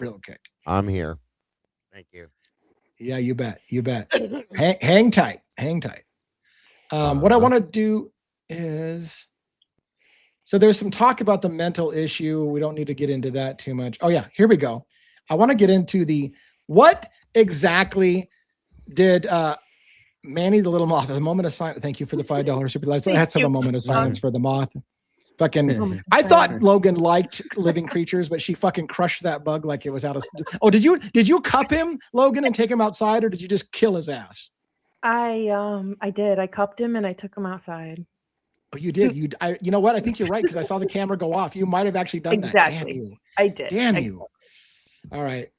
real quick. I'm here. Thank you. Yeah, you bet. You bet. Hang tight. Hang tight. What I want to do is, so there's some talk about the mental issue. We don't need to get into that too much. Oh yeah, here we go. I want to get into what exactly did Manny the little moth, the moment of silence. Thank you for the $5 super. Let's have a moment of silence for the moth. Fucking, I thought Logan liked living creatures, but she fucking crushed that bug like it was out of. Oh, did you cup him, Logan, and take him outside, or did you just kill his ass? I did. I cupped him and I took him outside. Oh, you did. You know what? I think you're right because I saw the camera go off. You might have actually done that. Damn you. I did. Damn you. All right.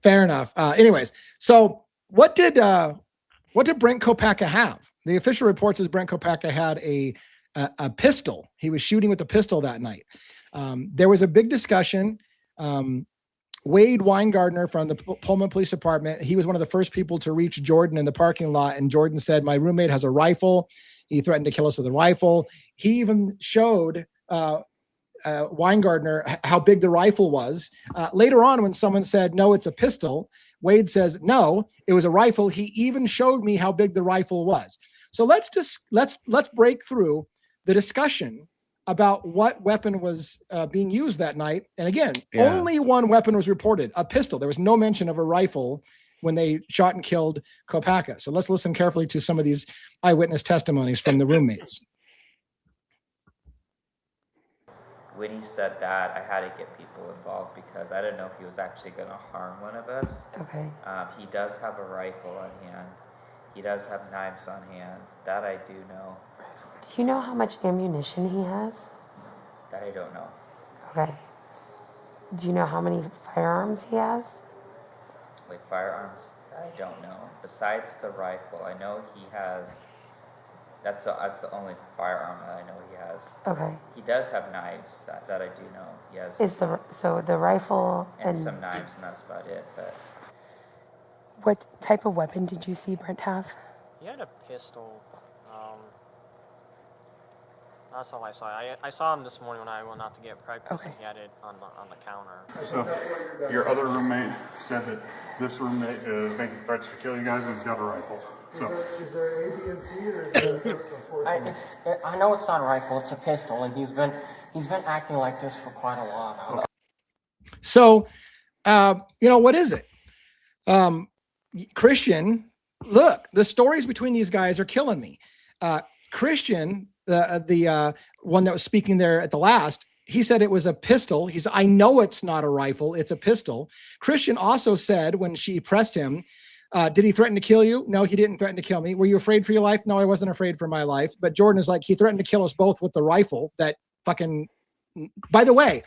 Fair enough. Anyways, so what did Brent Kopacka have? The official report says Brent Kopacka had a pistol. He was shooting with a pistol that night. There was a big discussion. Wade Weingardner from the Pullman Police Department, he was one of the first people to reach Jordan in the parking lot. And Jordan said, my roommate has a rifle. He threatened to kill us with a rifle. He even showed Weingardner how big the rifle was. Later on, when someone said, no, it's a pistol, Wade says, no, it was a rifle. He even showed me how big the rifle was. So let's break through the discussion about what weapon was being used that night. And again, only one weapon was reported, a pistol. There was no mention of a rifle when they shot and killed Kopacka. So let's listen carefully to some of these eyewitness testimonies from the roommates. When he said that, I had to get people involved because I didn't know if he was actually going to harm one of us. Okay. He does have a rifle on hand. He does have knives on hand. That I do know. Do you know how much ammunition he has? That I don't know. Okay. Do you know how many firearms he has? Wait, firearms? I don't know. Besides the rifle, I know he has. That's the only firearm that I know he has. Okay. He does have knives. That I do know. Yes. So the rifle and some knives, and that's about it. But what type of weapon did you see Brent have? He had a pistol. That's all I saw. I saw him this morning when I went out to get breakfast. Okay. And he had it on the counter. So your other roommate said that this roommate is making threats to kill you guys and he's got a rifle. So is there A, B, and C, or is there I know it's not a rifle. It's a pistol, and he's been acting like this for quite a while. So, what is it? Christian, look, the stories between these guys are killing me. Christian, the one that was speaking there at the last, he said it was a pistol. He said, I know it's not a rifle. It's a pistol. Christian also said when she pressed him, did he threaten to kill you? No, he didn't threaten to kill me. Were you afraid for your life? No, I wasn't afraid for my life. But Jordan is like, he threatened to kill us both with the rifle that fucking, by the way,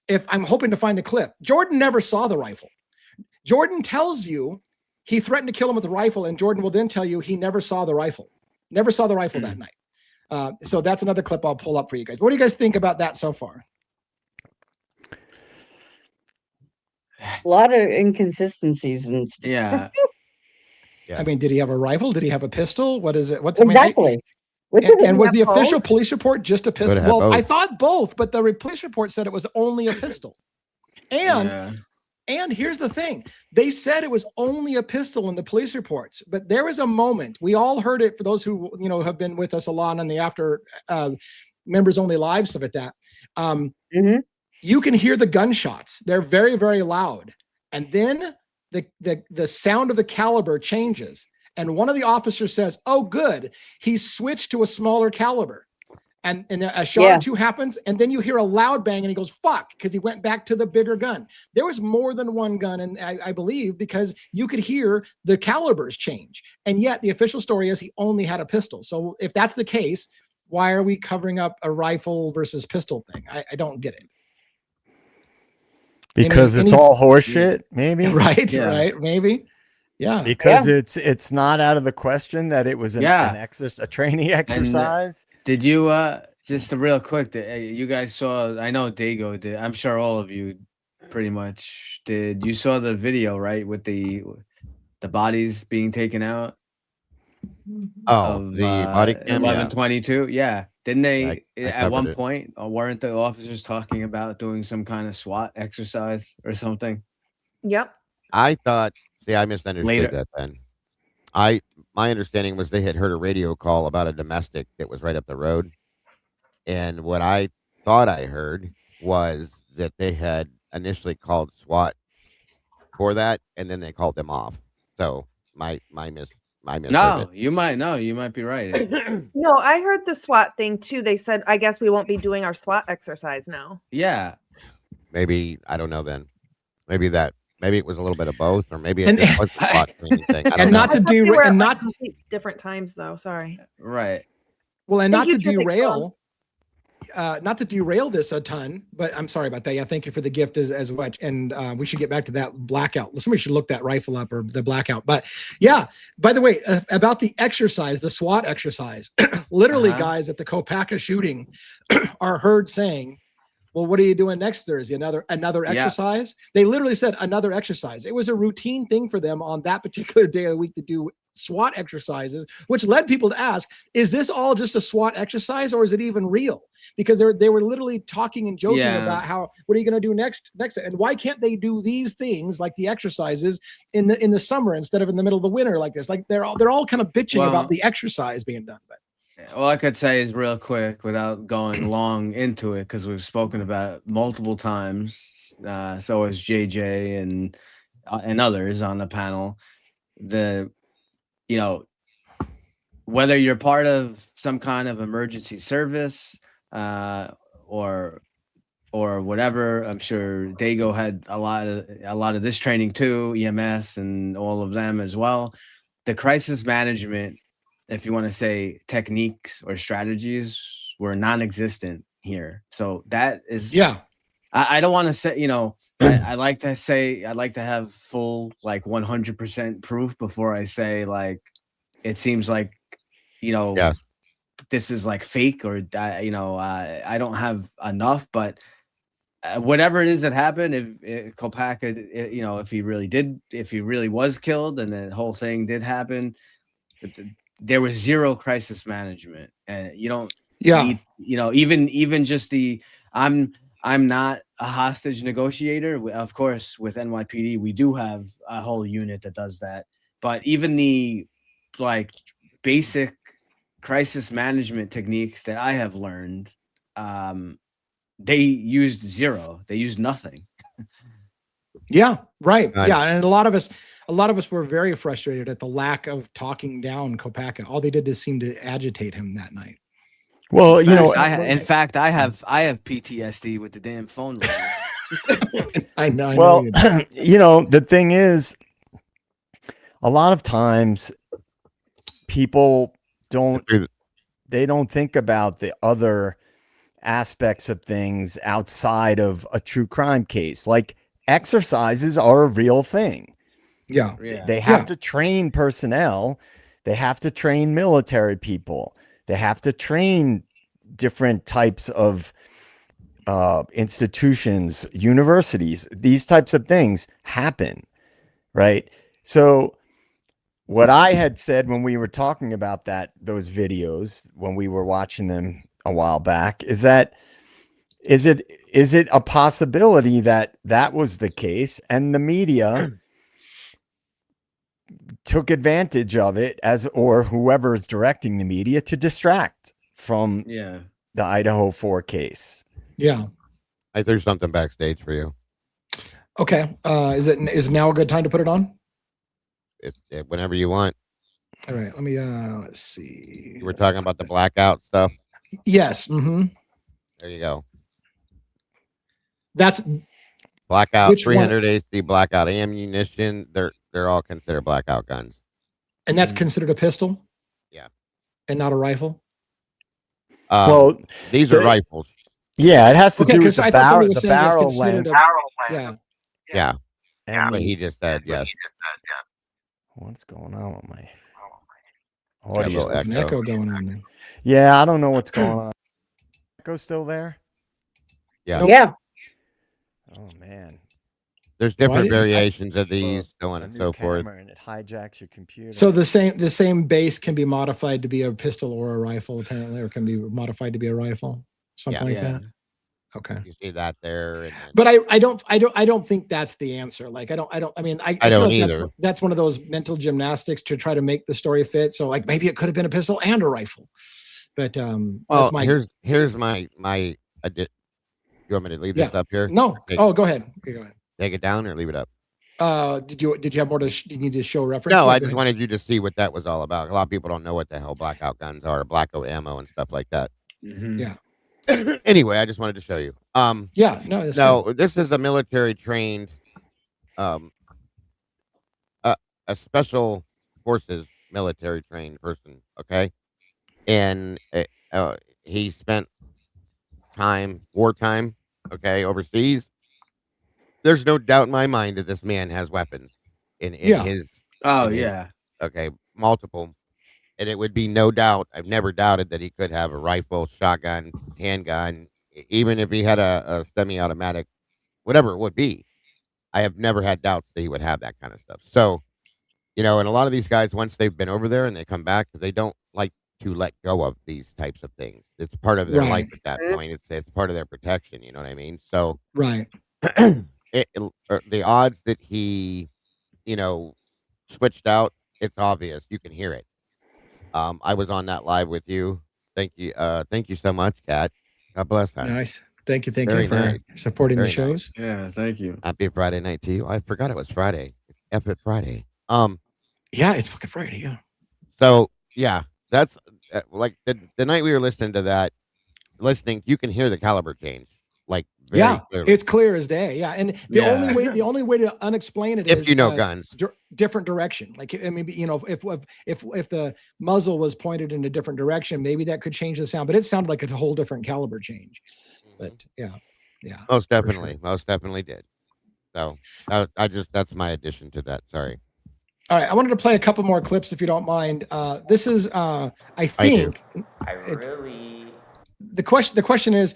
if I'm hoping to find the clip, Jordan never saw the rifle. Jordan tells you he threatened to kill him with the rifle, and Jordan will then tell you he never saw the rifle. Never saw the rifle that night. So that's another clip I'll pull up for you guys. What do you guys think about that so far? A lot of inconsistencies and stuff. Yeah. I mean, did he have a rifle? Did he have a pistol? What is it? What's exactly? And was the official police report just a pistol? Well, both. I thought both, but the police report said it was only a pistol. And here's the thing. They said it was only a pistol in the police reports, but there was a moment, we all heard it for those who, have been with us a lot on the after members only live stuff at that. You can hear the gunshots. They're very, very loud. And then the sound of the caliber changes. And one of the officers says, oh, good. He's switched to a smaller caliber. And a shot or two happens, and then you hear a loud bang, and he goes, fuck, because he went back to the bigger gun. There was more than one gun, and I believe, because you could hear the calibers change. And yet the official story is he only had a pistol. So if that's the case, why are we covering up a rifle versus pistol thing? I don't get it. Because it's all horseshit, maybe? Right, maybe. Yeah. Because it's not out of the question that it was a training exercise. Did you just real quick? You guys saw? I know Dago did. I'm sure all of you pretty much did. You saw the video, right, with the bodies being taken out? Oh, the body cam. 11/22. Yeah. Didn't they at one point? Weren't the officers talking about doing some kind of SWAT exercise or something? Yep. I thought, see, I misunderstood that then. My understanding was they had heard a radio call about a domestic that was right up the road. And what I thought I heard was that they had initially called SWAT for that, and then they called them off. So my No, you might be right. No, I heard the SWAT thing too. They said, I guess we won't be doing our SWAT exercise now. Yeah. Maybe, I don't know then. Maybe it was a little bit of both, or maybe it just was the SWAT training thing. I don't And know. not to derail, and not different times though. Sorry. Right. well, and Thank not you, to Traffic derail. Not to derail this a ton, but I'm sorry about that. Yeah, thank you for the gift as much. And we should get back to that blackout. Somebody should look that rifle up or the blackout. But yeah, by the way, about the exercise, the SWAT exercise, literally guys at the Kopaka shooting are heard saying, well, what are you doing next Thursday? Another exercise? They literally said another exercise. It was a routine thing for them on that particular day of the week to do SWAT exercises, which led people to ask, is this all just a SWAT exercise or is it even real? Because they were literally talking and joking about what are you going to do next, and why can't they do these things like the exercises in the summer instead of in the middle of the winter like this? Like they're all kind of bitching about the exercise being done. But all I could say is real quick without going long into it, because we've spoken about it multiple times. So is JJ and others on the panel. Whether you're part of some kind of emergency service or whatever, I'm sure Dago had a lot of this training too, EMS and all of them as well. The crisis management, if you want to say techniques or strategies, were non-existent here. So that is, I don't want to say, I like to say, I'd like to have full, like 100% proof before I say, like, it seems like, this is like fake or, I don't have enough, but whatever it is that happened, if Kopaka, if he really was killed and the whole thing did happen, there was zero crisis management, and you don't need, even just I'm not a hostage negotiator. Of course, with NYPD, we do have a whole unit that does that, but even the like basic crisis management techniques that I have learned, they used zero. They used nothing. Yeah, right. Yeah, and a lot of us were very frustrated at the lack of talking down Kopaka. All they did is seem to agitate him that night. Well, in fact, I have PTSD with the damn phone line. I know. Well, the thing is, a lot of times people don't think about the other aspects of things outside of a true crime case. Like exercises are a real thing. Yeah. They have to train personnel. They have to train military people. They have to train different types of institutions, universities. These types of things happen, right? So what I had said when we were talking about those videos, when we were watching them a while back, is that is it a possibility that was the case and the media took advantage of it or whoever is directing the media to distract from the Idaho 4 case? Yeah. I threw something backstage for you. Okay. Is now a good time to put it on? Whenever you want. All right. Let me let's see. We're talking about the blackout stuff. Yes. Mm-hmm. There you go. That's blackout 300 AC blackout ammunition. They're all considered blackout guns. And that's considered a pistol? Yeah. And not a rifle? Well, these are rifles. Yeah, it has to do with the barrel length. Yeah. But he just said yes. What's going on with my audio? There's an echo going on there. Yeah, I don't know what's going on. Echo still there? Yeah. Yeah. Oh man. There's different variations of these, so on and so forth. And it hijacks your computer. So the same base can be modified to be a pistol or a rifle, apparently, or can be modified to be a rifle, something like that. Okay. You see that there, and then, But I don't think that's the answer. Like I mean I feel don't like either. that's one of those mental gymnastics to try to make the story fit. So like maybe it could have been a pistol and a rifle. But well, that's my here's my you want me to leave this up here? No. Oh, go ahead. Okay, go ahead. Take it down or leave it up? Did you have more to you need to show reference? No, Yeah, I go just ahead. wanted you to see what that was all about. A lot of people don't know what the hell blackout guns are, blackout ammo and stuff like that. Yeah. Anyway, I just wanted to show you. Yeah, no, that's No, this is a military trained, a special forces military trained person. Okay, and he spent wartime. Okay, overseas. There's no doubt in my mind that this man has weapons in Yeah. his. Oh in his- yeah. Okay, multiple. And it would be no doubt. I've never doubted that he could have a rifle, shotgun, handgun, even if he had a semi-automatic, whatever it would be. I have never had doubts that he would have that kind of stuff. So, and a lot of these guys, once they've been over there and they come back, they don't like to let go of these types of things. It's part of their life at that point. It's part of their protection. You know what I mean? So, Right. The odds that he, switched out, it's obvious. You can hear it. I was on that live with you. Thank you. Thank you so much, Kat. God bless. Hon. Nice. Thank you Very for nice. supporting Very the shows. Yeah, thank you. Happy Friday night to you. I forgot it was Friday. F it Friday. Yeah, it's fucking Friday. Yeah. So yeah, that's like the night we were listening to that. You can hear the caliber change. Like very clearly. It's clear as day. Yeah, and the only way to unexplain it is if you know guns. Different direction. Like I mean, if the muzzle was pointed in a different direction, maybe that could change the sound. But it sounded like a whole different caliber change. But yeah. Most definitely did. So that's my addition to that. Sorry. All right, I wanted to play a couple more clips if you don't mind. This is I think the question is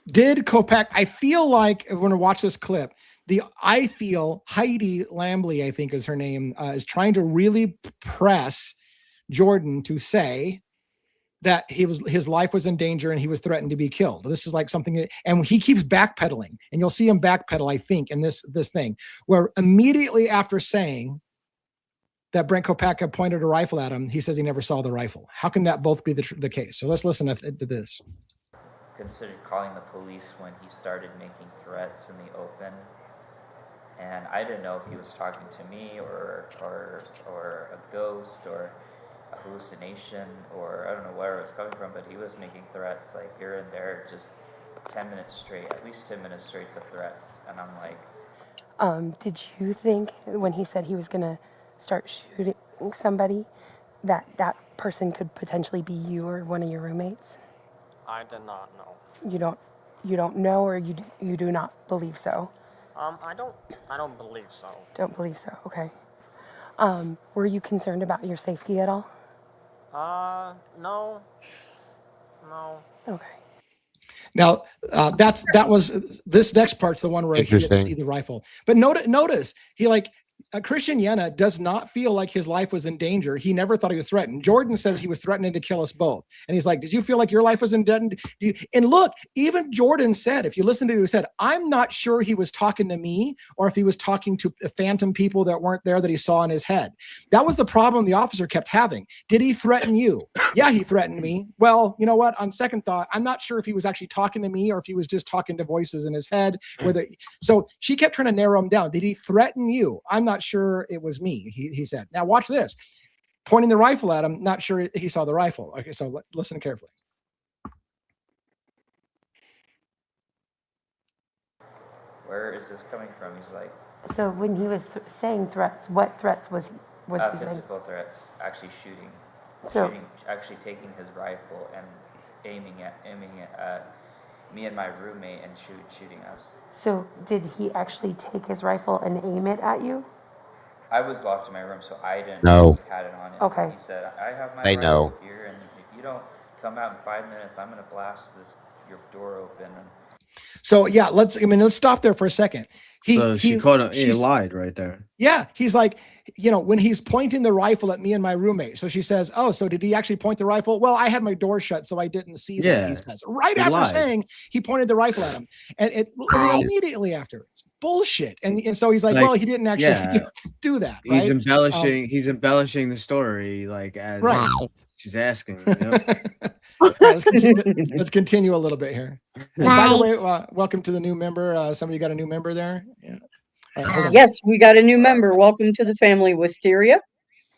did Kopak, I feel like when I watch this clip, I feel Heidi Lambley, I think is her name, is trying to really press Jordan to say that his life was in danger and he was threatened to be killed. This is like something, and he keeps backpedaling, and you'll see him backpedal, I think, in this thing, where immediately after saying that Brent Kopacka pointed a rifle at him, he says he never saw the rifle. How can that both be the case? So let's listen to this. Considered calling the police when he started making threats in the open, and I didn't know if he was talking to me or a ghost or a hallucination, or I don't know where it was coming from, but he was making threats like here and there, just 10 minutes straight, at least 10 minutes straight of threats, and I'm like, did you think when he said he was gonna start shooting somebody that person could potentially be you or one of your roommates? I did not know. You don't know, or you do not believe so? I don't believe so. Don't believe so. Okay. Were you concerned about your safety at all? No. Okay. Now, this next part's the one where he didn't see the rifle. But notice he Christian Yenna does not feel like his life was in danger. He never thought he was threatened. Jordan says he was threatening to kill us both. And he's like, did you feel like your life was in danger? And look, even Jordan said, if you listen to it, he said, I'm not sure he was talking to me or if he was talking to phantom people that weren't there that he saw in his head. That was the problem the officer kept having. Did he threaten you? Yeah, he threatened me. Well, you know what? On second thought, I'm not sure if he was actually talking to me or if he was just talking to voices in his head. So she kept trying to narrow him down. Did he threaten you? I'm not sure it was me, he said. Now watch this. Pointing the rifle at him, not sure he saw the rifle. Okay, so listen carefully. where is this coming from? He's like, So when he was saying threats, what threats was he saying? physical threats, actually shooting. Actually taking his rifle and aiming it at me and my roommate and shooting us. So did he actually take his rifle and aim it at you? I was locked in my room, so I didn't know he had it on him. Okay. He said, I have my They rifle know. here, and if you don't come out in 5 minutes, I'm going to blast your door open. So yeah, let's stop there for a second. So she caught him. He she's lied right there. yeah, he's like, when he's pointing the rifle at me and my roommate. So she says, "Oh, so did he actually point the rifle?" "Well, I had my door shut, so I didn't see that." He Yeah, says, right he after lied. saying he pointed the rifle at him, and immediately after, it's bullshit. And so he's like, "Well, he didn't actually do that." He's right? embellishing. He's embellishing the story, like as Right. she's asking. All right, let's continue a little bit here. And by the way, welcome to the new member. Somebody got a new member there? Yeah. All right, hold on. Yes, we got a new member. Welcome to the family, Wisteria.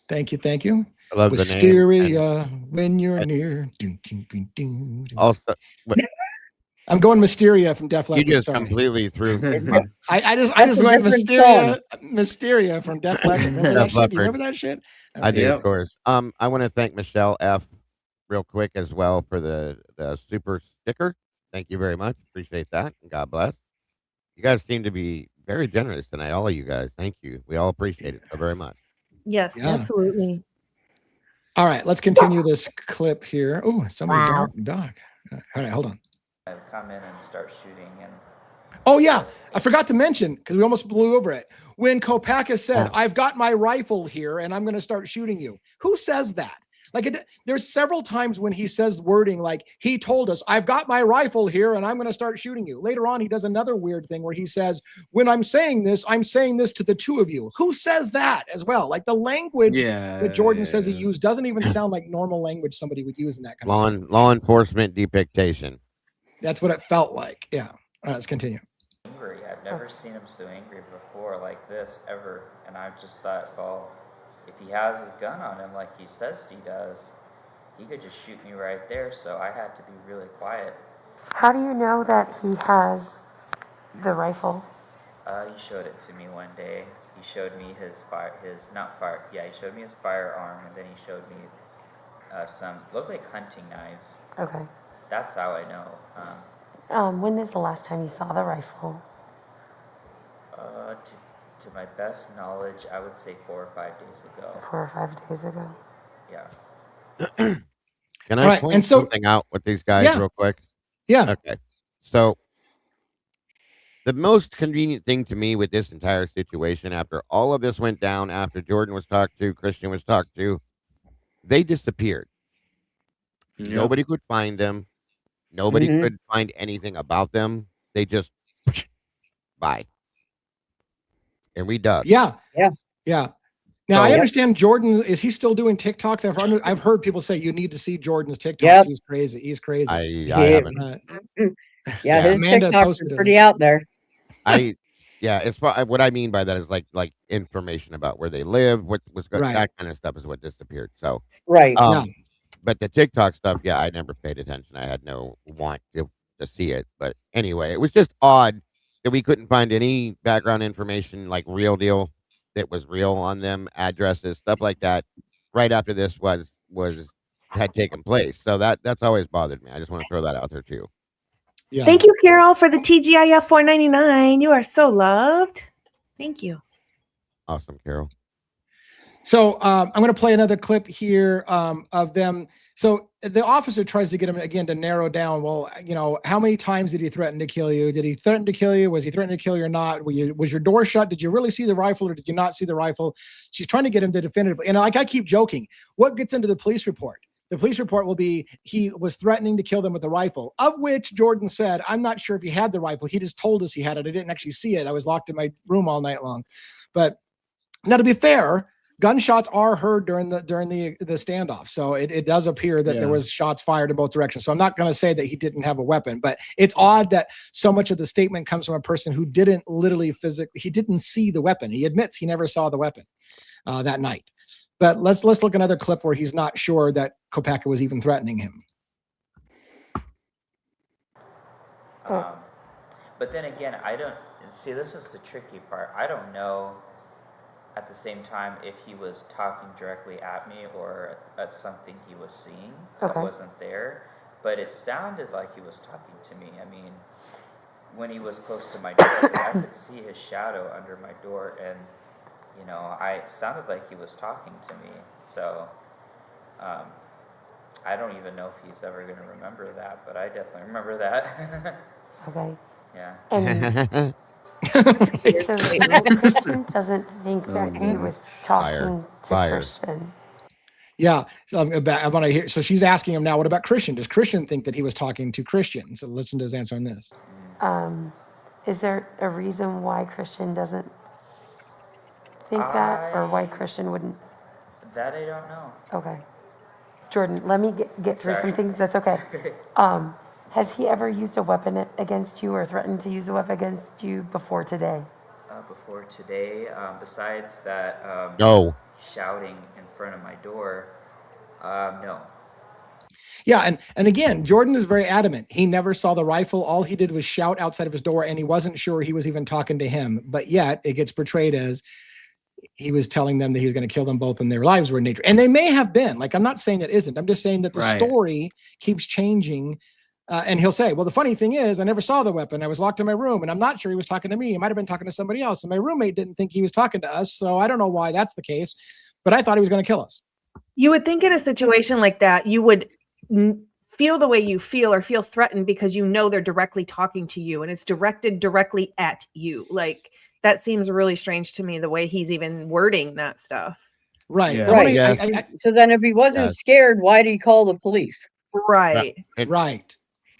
Thank you. I love the name. Wisteria, when you're near. Also, I'm going Mysteria from Def Leppard. you just sorry. completely threw. I just That's a went different Mysteria from Def Leppard. Remember that shit? Do you remember that shit? I do, Yep. of course. I want to thank Michelle F. real quick as well for the super sticker. Thank you very much. Appreciate that. And God bless. You guys seem to be very generous tonight, all of you guys. Thank you. We all appreciate it so very much. Yes, Yeah. absolutely. All right, let's continue this clip here. Oh, somebody dog. All right, hold on. I come in and start shooting, and Oh yeah, I forgot to mention because we almost blew over it. When Kopaka said, "I've got my rifle here and I'm going to start shooting you," who says that? Like there's several times when he says wording like he told us, "I've got my rifle here and I'm going to start shooting you." Later on, he does another weird thing where he says, "When I'm saying this to the two of you." Who says that as well? Like the language that Jordan says he used doesn't even sound like normal language somebody would use in that kind of stuff. Law enforcement depiction. That's what it felt like. Yeah. All right, let's continue. angry. I've never seen him so angry before like this ever. And I just thought, well, if he has his gun on him like he says he does, he could just shoot me right there. So I had to be really quiet. How do you know that he has the rifle? He showed it to me one day. He showed me he showed me his firearm, and then he showed me some looked like hunting knives. Okay. That's how I know. When is the last time you saw the rifle? To my best knowledge, I would say 4 or 5 days ago. 4 or 5 days ago. Yeah. Can I point something out with these guys real quick? Yeah. Okay. So the most convenient thing to me with this entire situation, after all of this went down, after Jordan was talked to, Christian was talked to, they disappeared. Yep. Nobody could find them. Nobody could find anything about them. They just bye. And we dug. Yeah. Now I understand Jordan. Is he still doing TikToks? I've heard people say you need to see Jordan's TikToks. Yep. He's crazy. He's crazy. I haven't. His TikToks are pretty out there. It's what I mean by that is like information about where they live, what was going, that kind of stuff is what disappeared. So but the TikTok stuff, I never paid attention. I had no want to see it. But anyway, it was just odd that we couldn't find any background information, like real deal that was real on them, addresses, stuff like that, right after this had taken place. So that's always bothered me. I just want to throw that out there too. Yeah. Thank you, Carol, for the TGIF $4.99. You are so loved. Thank you. Awesome, Carol. So I'm going to play another clip here of them. So the officer tries to get him again to narrow down. Well, how many times did he threaten to kill you? Did he threaten to kill you? Was he threatening to kill you or not? Was your door shut? Did you really see the rifle or did you not see the rifle? She's trying to get him to definitively. And like I keep joking, what gets into the police report? The police report will be he was threatening to kill them with the rifle, of which Jordan said, "I'm not sure if he had the rifle. He just told us he had it. I didn't actually see it. I was locked in my room all night long." But now, to be fair, gunshots are heard during the standoff. So it does appear that there was shots fired in both directions. So I'm not going to say that he didn't have a weapon, but it's odd that so much of the statement comes from a person who didn't literally he didn't see the weapon. He admits he never saw the weapon that night. But let's look another clip where he's not sure that Kopaka was even threatening him. But then again, I don't see, this is the tricky part. I don't know at the same time if he was talking directly at me or at something he was seeing that wasn't there. But it sounded like he was talking to me. I mean, when he was close to my door, I could see his shadow under my door, and it sounded like he was talking to me. So I don't even know if he's ever going to remember that, but I definitely remember that. Okay. Yeah. And Right. So Christian doesn't think that he was Fire. talking to Fire. Christian. Yeah. So I want to hear. So she's asking him now, what about Christian? Does Christian think that he was talking to Christian? So listen to his answer on this. Is there a reason why Christian doesn't think that, or why Christian wouldn't? That I don't know. Okay. Jordan, let me get through some Sorry. things. That's okay. Sorry. Has he ever used a weapon against you or threatened to use a weapon against you before today? Before today, besides that No. shouting in front of my door, no. Yeah, and again, Jordan is very adamant. He never saw the rifle. All he did was shout outside of his door, and he wasn't sure he was even talking to him. But yet, it gets portrayed as he was telling them that he was going to kill them both and their lives were in danger. And they may have been. Like, I'm not saying that isn't. I'm just saying that the story keeps changing. And he'll say, well, the funny thing is, I never saw the weapon. I was locked in my room, and I'm not sure he was talking to me. He might have been talking to somebody else. And my roommate didn't think he was talking to us. So I don't know why that's the case. But I thought he was going to kill us. You would think in a situation like that, you would feel the way you feel or feel threatened because you know they're directly talking to you and it's directed directly at you. Like, that seems really strange to me, the way he's even wording that stuff. Right. Yeah. Right. Yes. So then if he wasn't scared, why did he call the police? Right. Right.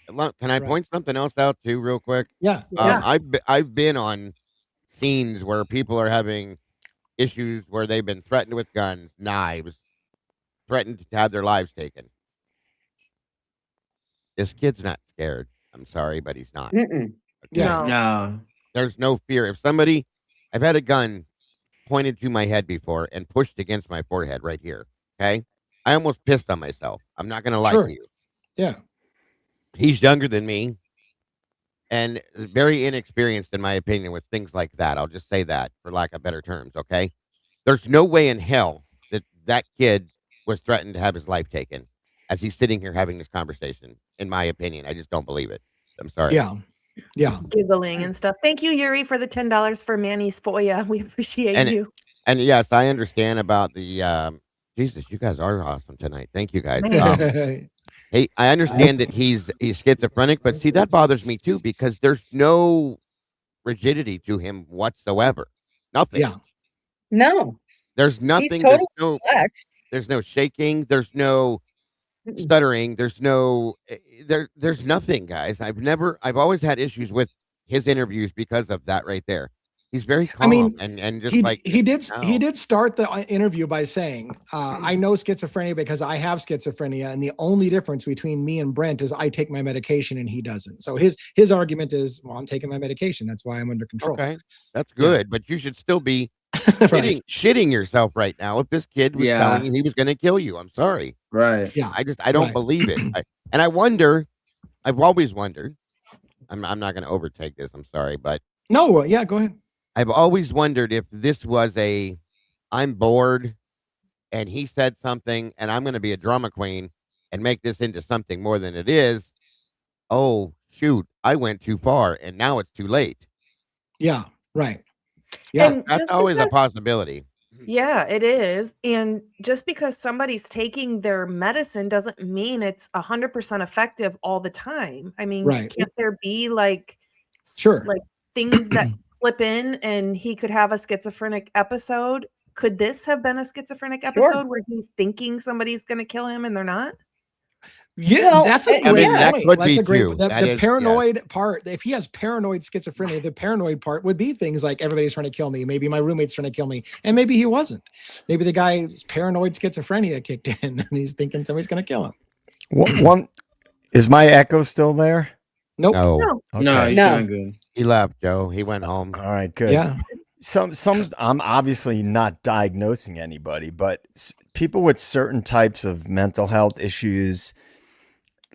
Can I point something else out too, real quick? Yeah. I've been on scenes where people are having issues where they've been threatened with guns, knives, threatened to have their lives taken. This kid's not scared. I'm sorry, but he's not. Mm-mm. Yeah. No. There's no fear. If somebody, I've had a gun pointed to my head before and pushed against my forehead right here. Okay. I almost pissed on myself. I'm not going to lie to you. Yeah. He's younger than me and very inexperienced, in my opinion, with things like that. I'll just say that for lack of better terms. Okay. There's no way in hell that that kid was threatened to have his life taken as he's sitting here having this conversation. In my opinion, I just don't believe it. I'm sorry. Yeah. Yeah. Giggling and stuff. Thank you, Yuri, for the $10 for Manny's FOIA. We appreciate you. And yes, I understand about the Jesus, you guys are awesome tonight. Thank you guys. Hey, I understand that he's schizophrenic, but see, that bothers me too, because there's no rigidity to him whatsoever. Nothing. Yeah. No. There's nothing. He's totally relaxed. There's no shaking. There's no stuttering. There's no there's nothing, guys. I've always had issues with his interviews because of that right there. He's very calm. I mean, and just he did start the interview by saying, I know schizophrenia because I have schizophrenia, and the only difference between me and Brent is I take my medication and he doesn't. So his argument is, well, I'm taking my medication, that's why I'm under control. Okay, that's good, but you should still be shitting yourself right now if this kid was telling you he was going to kill you. I'm sorry. Right. Yeah. I don't believe it. And I wonder, I've always wondered, I'm not going to overtake this. I'm sorry, but no, yeah, go ahead. I've always wondered if this was I'm bored and he said something and I'm going to be a drama queen and make this into something more than it is. Oh, shoot, I went too far and now it's too late. Yeah, right. Yeah, that's always a possibility. Yeah, it is. And just because somebody's taking their medicine doesn't mean it's 100% effective all the time. I mean, can't there be like things that slip in and he could have a schizophrenic episode? Could this have been a schizophrenic episode where he's thinking somebody's going to kill him and they're not? Yeah, well, that's a great point. That's a great. The paranoid part. If he has paranoid schizophrenia, the paranoid part would be things like everybody's trying to kill me. Maybe my roommate's trying to kill me, and maybe he wasn't. Maybe the guy's paranoid schizophrenia kicked in, and he's thinking somebody's going to kill him. One is my echo still there? Nope. No. Okay. No, he's doing good. He left, Joe. He went home. All right, good. Yeah. Some I'm obviously not diagnosing anybody, but people with certain types of mental health issues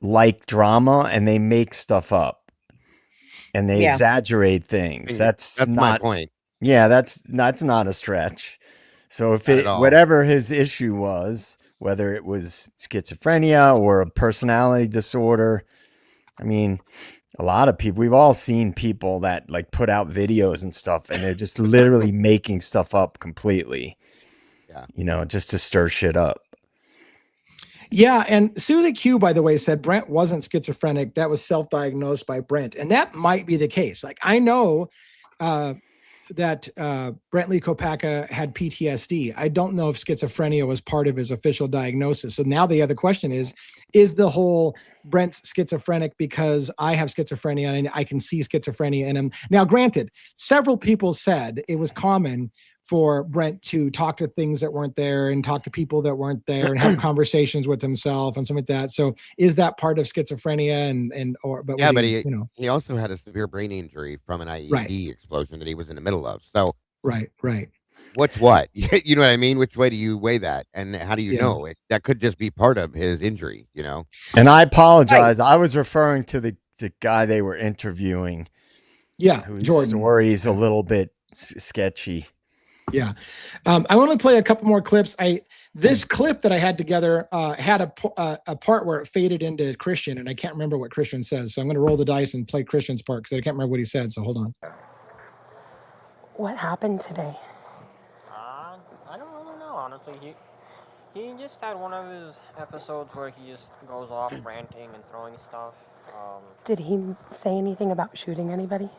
like drama and they make stuff up and they exaggerate things. That's not my point. Yeah, that's not a stretch. So if whatever his issue was, whether it was schizophrenia or a personality disorder, I mean, a lot of people, we've all seen people that like put out videos and stuff and they're just literally making stuff up completely. Yeah. Just to stir shit up. Yeah, and Susie Q, by the way, said Brent wasn't schizophrenic. That was self-diagnosed by Brent. And that might be the case. Like, I know that Brent Lee Kopacka had PTSD. I don't know if schizophrenia was part of his official diagnosis. So now the other question is the whole Brent's schizophrenic because I have schizophrenia and I can see schizophrenia in him. Now, granted, several people said it was common for Brent to talk to things that weren't there and talk to people that weren't there and have conversations with himself and something like that. So is that part of schizophrenia but yeah, was but he, he also had a severe brain injury from an IED explosion that he was in the middle of. So right. What's what? You know what I mean? Which way do you weigh that? And how do you know it? That could just be part of his injury, you know? And I apologize. I was referring to the guy they were interviewing. Yeah. Whose Jordan. story is a little bit sketchy. Yeah. I want to play a couple more clips. This clip that I had together had a part where it faded into Christian, and I can't remember what Christian says. So I'm going to roll the dice and play Christian's part because I can't remember what he said. So hold on. What happened today? I don't really know, honestly. He just had one of his episodes where he just goes off ranting and throwing stuff. Did he say anything about shooting anybody?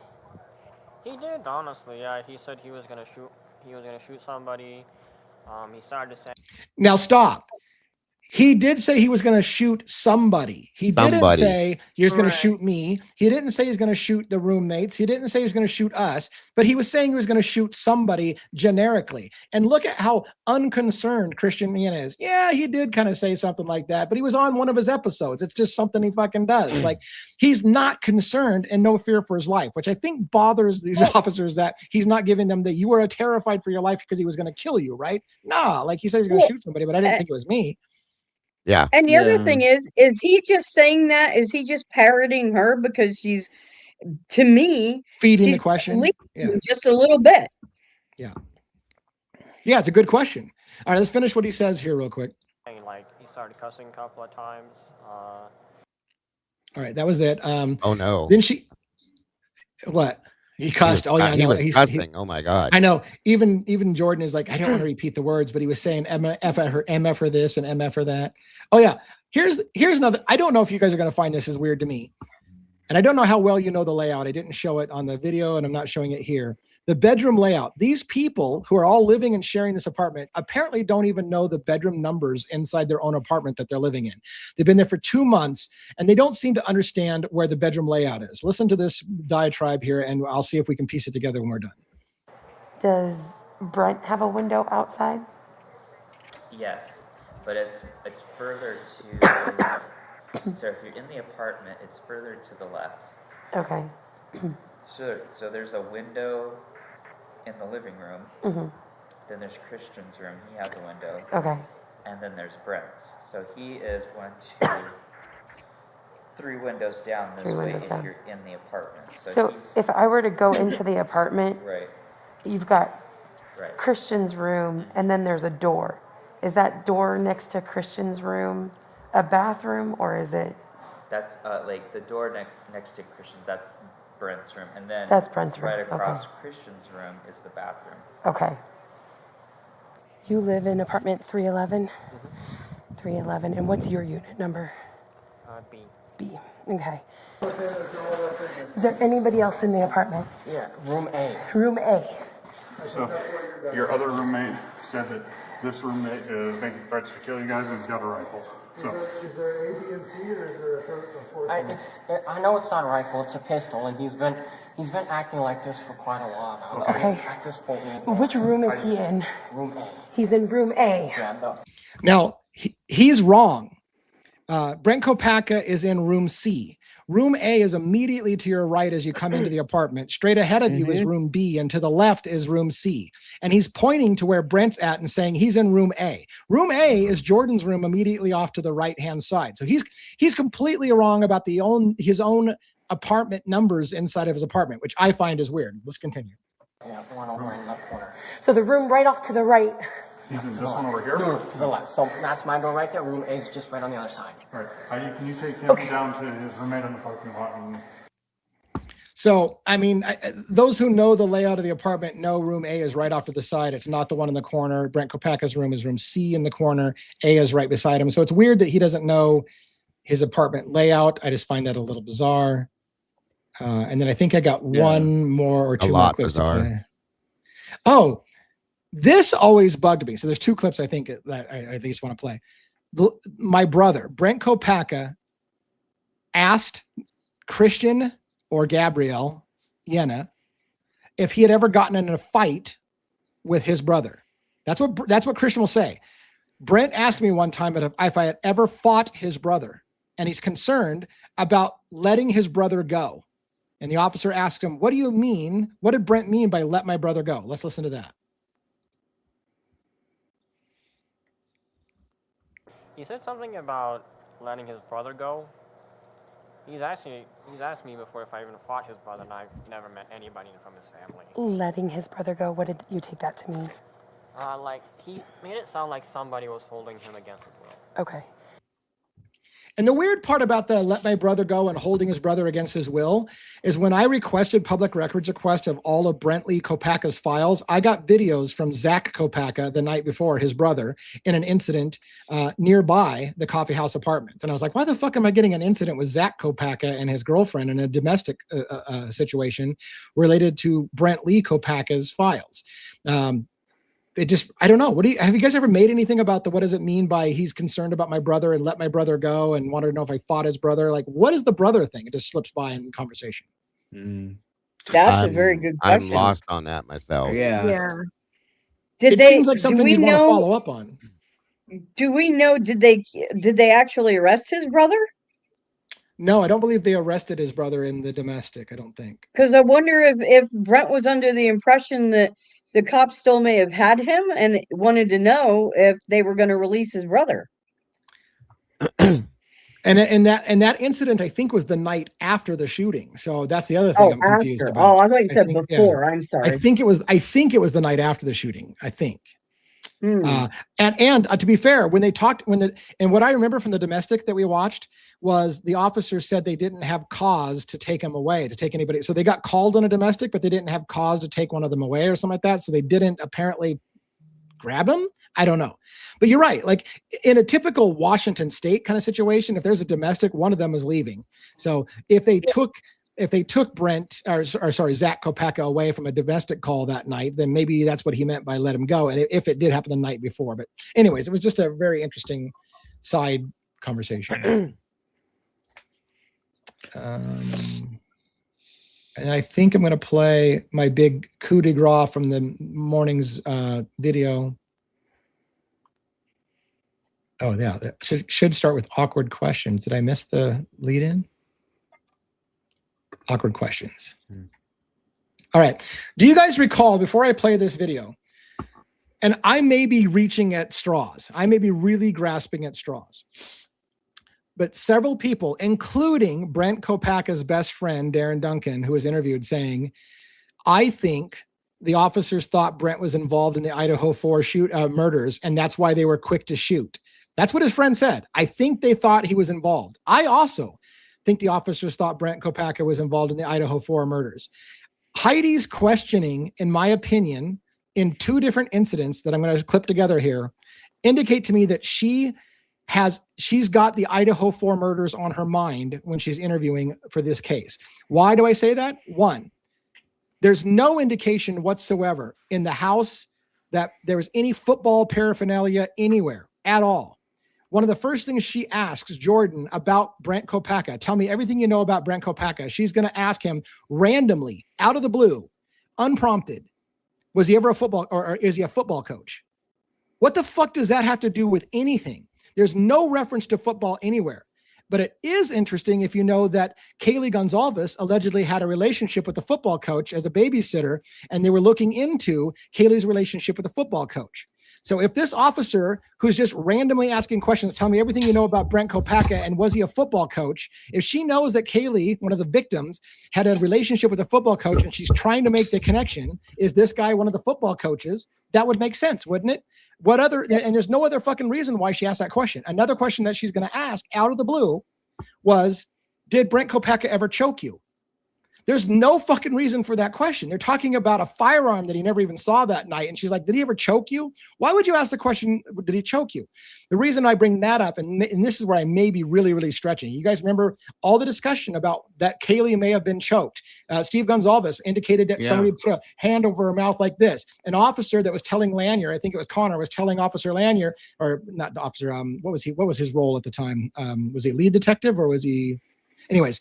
He did, honestly. Yeah, he said he was gonna shoot. He was gonna shoot somebody. He started to say. Now stop. He did say he was going to shoot somebody. He didn't say he was going to shoot me. He didn't say he's going to shoot the roommates. He didn't say he was going to shoot us, but he was saying he was going to shoot somebody generically. And look at how unconcerned Christian Ian is. Yeah, he did kind of say something like that, but he was on one of his episodes. It's just something he fucking does. Like, he's not concerned and no fear for his life, which I think bothers these officers, that he's not giving them that you were terrified for your life because he was going to kill you, right? Nah, like he said he was going to shoot somebody, but I didn't think it was me. Yeah. And the other thing is he just saying that? Is he just parroting her because she's, to me, feeding the question just a little bit? Yeah. Yeah, it's a good question. All right, let's finish what he says here real quick. Like, he started cussing a couple of times. All right, that was it. Oh no. Then what? He cussed. He was cussing. Oh my God. I know. Even Jordan is like, I don't want to repeat the words, but he was saying MF for this and MF for that. Oh yeah. Here's another. I don't know if you guys are going to find this as weird to me. And I don't know how well you know the layout. I didn't show it on the video and I'm not showing it here. The bedroom layout. These people who are all living and sharing this apartment apparently don't even know the bedroom numbers inside their own apartment that they're living in. They've been there for 2 months and they don't seem to understand where the bedroom layout is. Listen to this diatribe here and I'll see if we can piece it together when we're done. Does Brent have a window outside? Yes, but it's further to... So if you're in the apartment, it's further to the left. Okay. So there's a window in the living room. Mm-hmm. Then there's Christian's room. He has a window. Okay. And then there's Brent's. So he is 1, 2, 3 windows down this way if you're in the apartment. So if I were to go into the apartment, right, you've got Christian's room, and then there's a door. Is that door next to Christian's room a bathroom, or is it? That's like the door next to Christian's. That's Brent's room, and then that's Brent's room. Right across Christian's room is the bathroom. Okay. You live in apartment 311. Mm-hmm. 311, and what's your unit number? B. B. Okay. Is there anybody else in the apartment? Yeah, room A. Room A. So your other roommate said that this roommate is making threats to kill you guys and he's got a rifle. So. Is there A, B, and C, or is there a fourth? I know it's not a rifle; it's a pistol, and he's been acting like this for quite a while now. Okay. At this point, which room is he in? Room A. He's in room A. Yeah. Now he's wrong. Brent Kopacka is in room C. Room A is immediately to your right as you come into the apartment. Straight ahead of you is room B, and to the left is room C. And he's pointing to where Brent's at and saying he's in room A. Room A is Jordan's room immediately off to the right-hand side. So he's completely wrong about his own apartment numbers inside of his apartment, which I find is weird. Let's continue. Yeah, one over in the left corner. So the room right off to the right. He's in this one over here? No, to the left. So that's my door right there. Room A is just right on the other side. All right. Heidi, can you take him down to his roommate in the parking lot? So, I mean, those who know the layout of the apartment know room A is right off to the side. It's not the one in the corner. Brent Kopacka's room is room C in the corner. A is right beside him. So it's weird that he doesn't know his apartment layout. I just find that a little bizarre. And then I think I got one more or two more clips to play. Oh, this always bugged me. So there's two clips I think that I at least want to play. My brother, Brent Kopaka, asked Christian or Gabrielle Yenna if he had ever gotten in a fight with his brother. That's what Christian will say. Brent asked me one time if I had ever fought his brother, and he's concerned about letting his brother go. And the officer asked him, "What do you mean? What did Brent mean by let my brother go?" Let's listen to that. He said something about letting his brother go. He's asked me before if I even fought his brother, and I've never met anybody from his family. Letting his brother go, what did you take that to mean? Like, he made it sound like somebody was holding him against his will. Okay. And the weird part about the let my brother go and holding his brother against his will is when I requested public records request of all of Brentley Kopaka's files, I got videos from Zach Kopaka the night before, his brother, in an incident nearby the coffee house apartments. And I was like, why the fuck am I getting an incident with Zach Kopaka and his girlfriend in a domestic situation related to Brentley Kopaka's files? I don't know. Have you guys ever made anything about what does it mean by he's concerned about my brother and let my brother go and wanted to know if I fought his brother? Like, what is the brother thing? It just slips by in conversation. That's a very good question. I'm lost on that myself. Yeah. It seems like something you want to follow up on. Do we know, did they actually arrest his brother? No, I don't believe they arrested his brother in the domestic. I don't think. Because I wonder if Brent was under the impression that the cops still may have had him and wanted to know if they were going to release his brother. And that incident, I think, was the night after the shooting. So that's the other thing I'm confused about. Oh, I thought you said before. Yeah. I'm sorry. I think it was the night after the shooting. I think. And to be fair, when they talked, and what I remember from the domestic that we watched was the officers said they didn't have cause to take him away, to take anybody. So they got called on a domestic, but they didn't have cause to take one of them away or something like that. So they didn't apparently grab him. I don't know, but you're right. Like in a typical Washington state kind of situation, if there's a domestic, one of them is leaving. So if they took Brent or Zach Kopaka away from a domestic call that night, then maybe that's what he meant by let him go. And if it did happen the night before, but anyways, it was just a very interesting side conversation. And I think I'm going to play my big coup de grace from the morning's video. Oh yeah, that should start with awkward questions. Did I miss the lead in? Awkward questions. All right. Do you guys recall, before I play this video, and I may be reaching at straws, I may be really grasping at straws, but several people, including Brent Kopaka's best friend, Darren Duncan, who was interviewed, saying, I think the officers thought Brent was involved in the Idaho 4 murders, and that's why they were quick to shoot. That's what his friend said. I think they thought he was involved. I also think the officers thought Brent Kopaka was involved in the Idaho 4 murders. Heidi's questioning, in my opinion, in two different incidents that I'm going to clip together here, indicate to me that she's got the Idaho 4 murders on her mind when she's interviewing for this case. Why do I say that? One, there's no indication whatsoever in the house that there was any football paraphernalia anywhere at all. One of the first things she asks Jordan about Brent Kopaka, tell me everything you know about Brent Kopaka. She's going to ask him randomly, out of the blue, unprompted, was he ever a football, or is he a football coach? What the fuck does that have to do with anything? There's no reference to football anywhere. But it is interesting if you know that Kaylee Gonzalez allegedly had a relationship with the football coach as a babysitter, and they were looking into Kaylee's relationship with the football coach. So if this officer who's just randomly asking questions, tell me everything you know about Brent Kopaka and was he a football coach? If she knows that Kaylee, one of the victims, had a relationship with a football coach and she's trying to make the connection, is this guy one of the football coaches? That would make sense, wouldn't it? What other, and there's no other fucking reason why she asked that question. Another question that she's going to ask out of the blue was, did Brent Kopaka ever choke you? There's no fucking reason for that question. They're talking about a firearm that he never even saw that night. And she's like, did he ever choke you? Why would you ask the question, did he choke you? The reason I bring that up, and this is where I may be really, really stretching. You guys remember all the discussion about that Kaylee may have been choked. Steve Gonzalez indicated that somebody put a hand over her mouth like this. An officer that was telling Lanier, I think it was Connor, was telling Officer Lanier, or not the officer, what was he? What was his role at the time? Was he lead detective or was he? Anyways,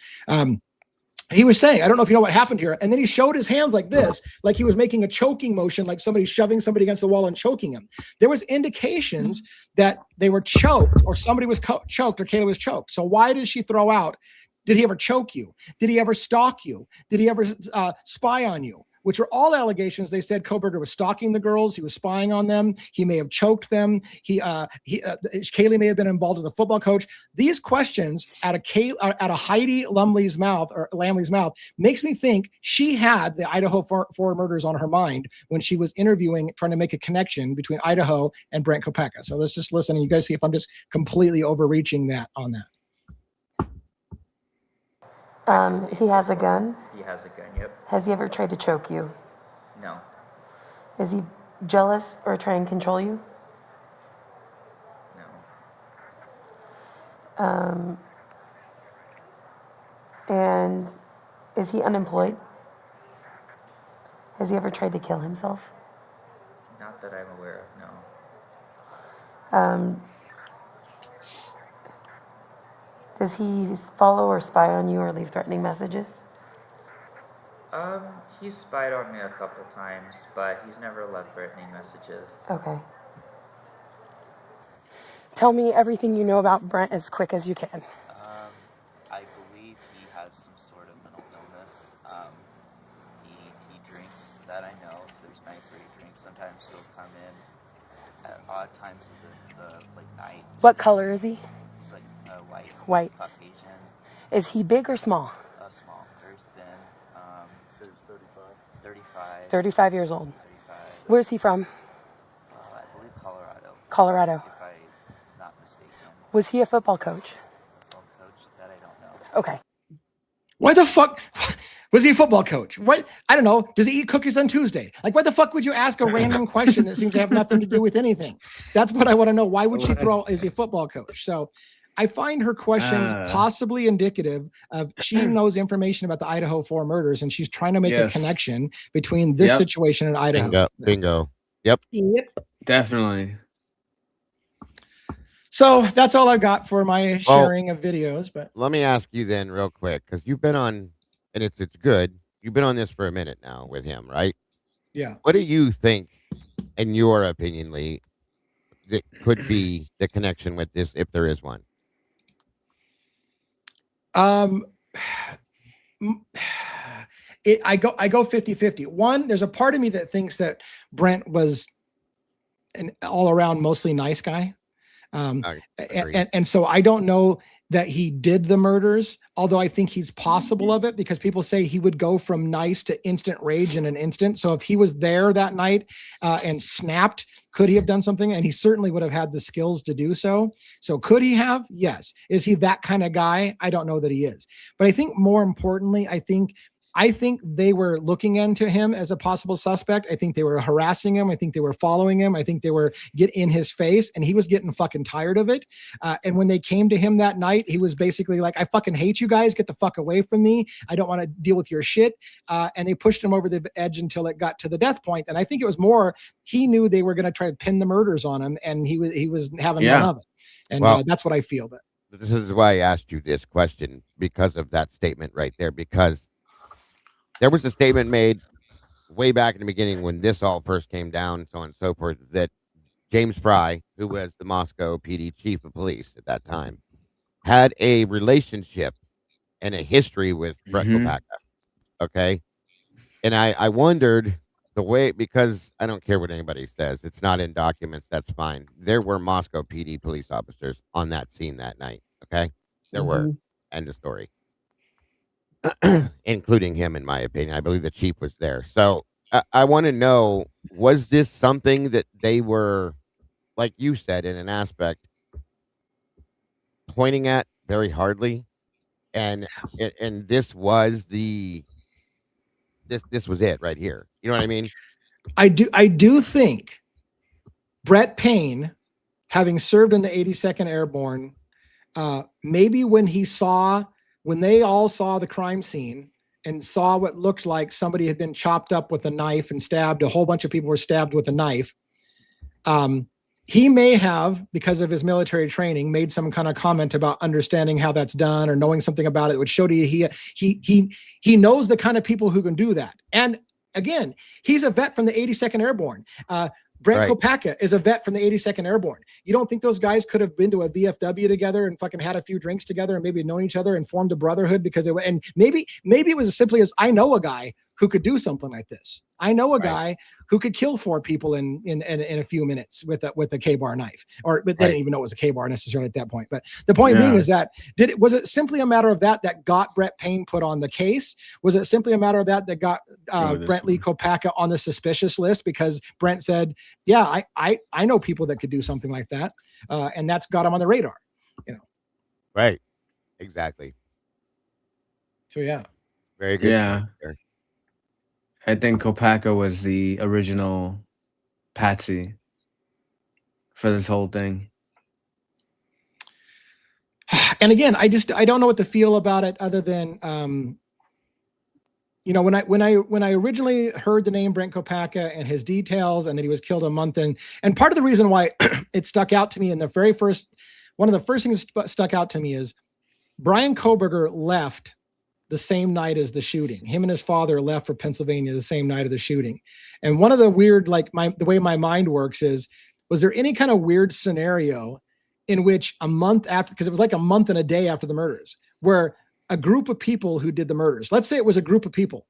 he was saying, I don't know if you know what happened here. And then he showed his hands like this, like he was making a choking motion, like somebody shoving somebody against the wall and choking him. There was indications that they were choked or somebody was choked or Kayla was choked. So why did she throw out, did he ever choke you? Did he ever stalk you? Did he ever spy on you? Which were all allegations. They said Kohberger was stalking the girls. He was spying on them. He may have choked them. Kaylee may have been involved with a football coach. These questions out of Heidi Lamley's mouth makes me think she had the Idaho 4 murders on her mind when she was interviewing, trying to make a connection between Idaho and Brent Kopeka. So let's just listen and you guys see if I'm just completely overreaching that on that. He has a gun? He has a gun, yep. Has he ever tried to choke you? No. Is he jealous or try and control you? No. And is he unemployed? Has he ever tried to kill himself? Not that I'm aware of, no. Does he follow or spy on you or leave threatening messages? He's spied on me a couple times, but he's never left threatening messages. Okay. Tell me everything you know about Brent as quick as you can. I believe he has some sort of mental illness. He drinks, that I know. So there's nights where he drinks. Sometimes he'll come in at odd times of the night. What color is he? He's like white. White. Caucasian. Is he big or small? Small. Very thin. So he's 35. 35. 35 years old. 35. Where's he from? I believe Colorado. Colorado. If I'm not mistaken. Was he a football coach? Football coach? That I don't know. Okay. Why the fuck was he a football coach? What? I don't know. Does he eat cookies on Tuesday? Like, why the fuck would you ask a random question that seems to have nothing to do with anything? That's what I want to know. Why would she throw, is he a football coach? So I find her questions possibly indicative of she knows information about the Idaho 4 murders and she's trying to make a connection between this situation and Idaho. Bingo. Yep. Definitely. So that's all I got for my sharing of videos. But let me ask you then real quick, because you've been on, and it's good. You've been on this for a minute now with him, right? Yeah. What do you think, in your opinion, Lee, that could be the connection with this, if there is one? I go 50-50. One, there's a part of me that thinks that Brent was an all around mostly nice guy. And so I don't know that he did the murders, although I think he's possible of it because people say he would go from nice to instant rage in an instant. So if he was there that night and snapped, could he have done something? And he certainly would have had the skills to do so. So could he have? Yes. Is he that kind of guy? I don't know that he is. But I think more importantly, I think they were looking into him as a possible suspect. I think they were harassing him. I think they were following him. I think they were getting in his face and he was getting fucking tired of it. And when they came to him that night, he was basically like, I fucking hate you guys. Get the fuck away from me. I don't want to deal with your shit. And they pushed him over the edge until it got to the death point. And I think it was more, he knew they were going to try to pin the murders on him and he was having none of it. And that's what I feel. But this is why I asked you this question, because of that statement right there, because there was a statement made way back in the beginning when this all first came down, so on and so forth, that James Fry, who was the Moscow PD chief of police at that time, had a relationship and a history with Brett Kopeka. Okay. And I wondered the way, because I don't care what anybody says, it's not in documents, that's fine. There were Moscow PD police officers on that scene that night. Okay. There were. End of story. Including him, in my opinion. I believe the chief was there. So I want to know, was this something that they were, like you said, in an aspect, pointing at very hardly? And this was the this was it right here. You know what I mean? I do think Brett Payne, having served in the 82nd Airborne, maybe when they all saw the crime scene and saw what looked like somebody had been chopped up with a knife and stabbed, a whole bunch of people were stabbed with a knife. He may have, because of his military training, made some kind of comment about understanding how that's done or knowing something about it, which showed you he knows the kind of people who can do that. And again, he's a vet from the 82nd Airborne. Brent Kopacka is a vet from the 82nd Airborne. You don't think those guys could have been to a VFW together and fucking had a few drinks together and maybe known each other and formed a brotherhood because and maybe it was as simply as, I know a guy who could do something like this. I know a guy who could kill 4 people in a few minutes with a K-bar knife, but they didn't even know it was a K-bar necessarily at that point. But the point being is that was it simply a matter of that got Brett Payne put on the case? Was it simply a matter of that got Brent Lee Kopacka on the suspicious list because Brent said, yeah, I know people that could do something like that. And that's got him on the radar, Right. Exactly. So yeah. Very good. Yeah. I think Kopacka was the original patsy for this whole thing. And again, I don't know what to feel about it other than, when I originally heard the name Brent Kopacka and his details and that he was killed a month in, and part of the reason why it stuck out to me in one of the first things that stuck out to me is Brian Koberger left the same night as the shooting. Him and his father left for Pennsylvania the same night of the shooting. And one of the weird, the way my mind works is, was there any kind of weird scenario in which a month after, because it was like a month and a day after the murders, where a group of people who did the murders, let's say it was a group of people,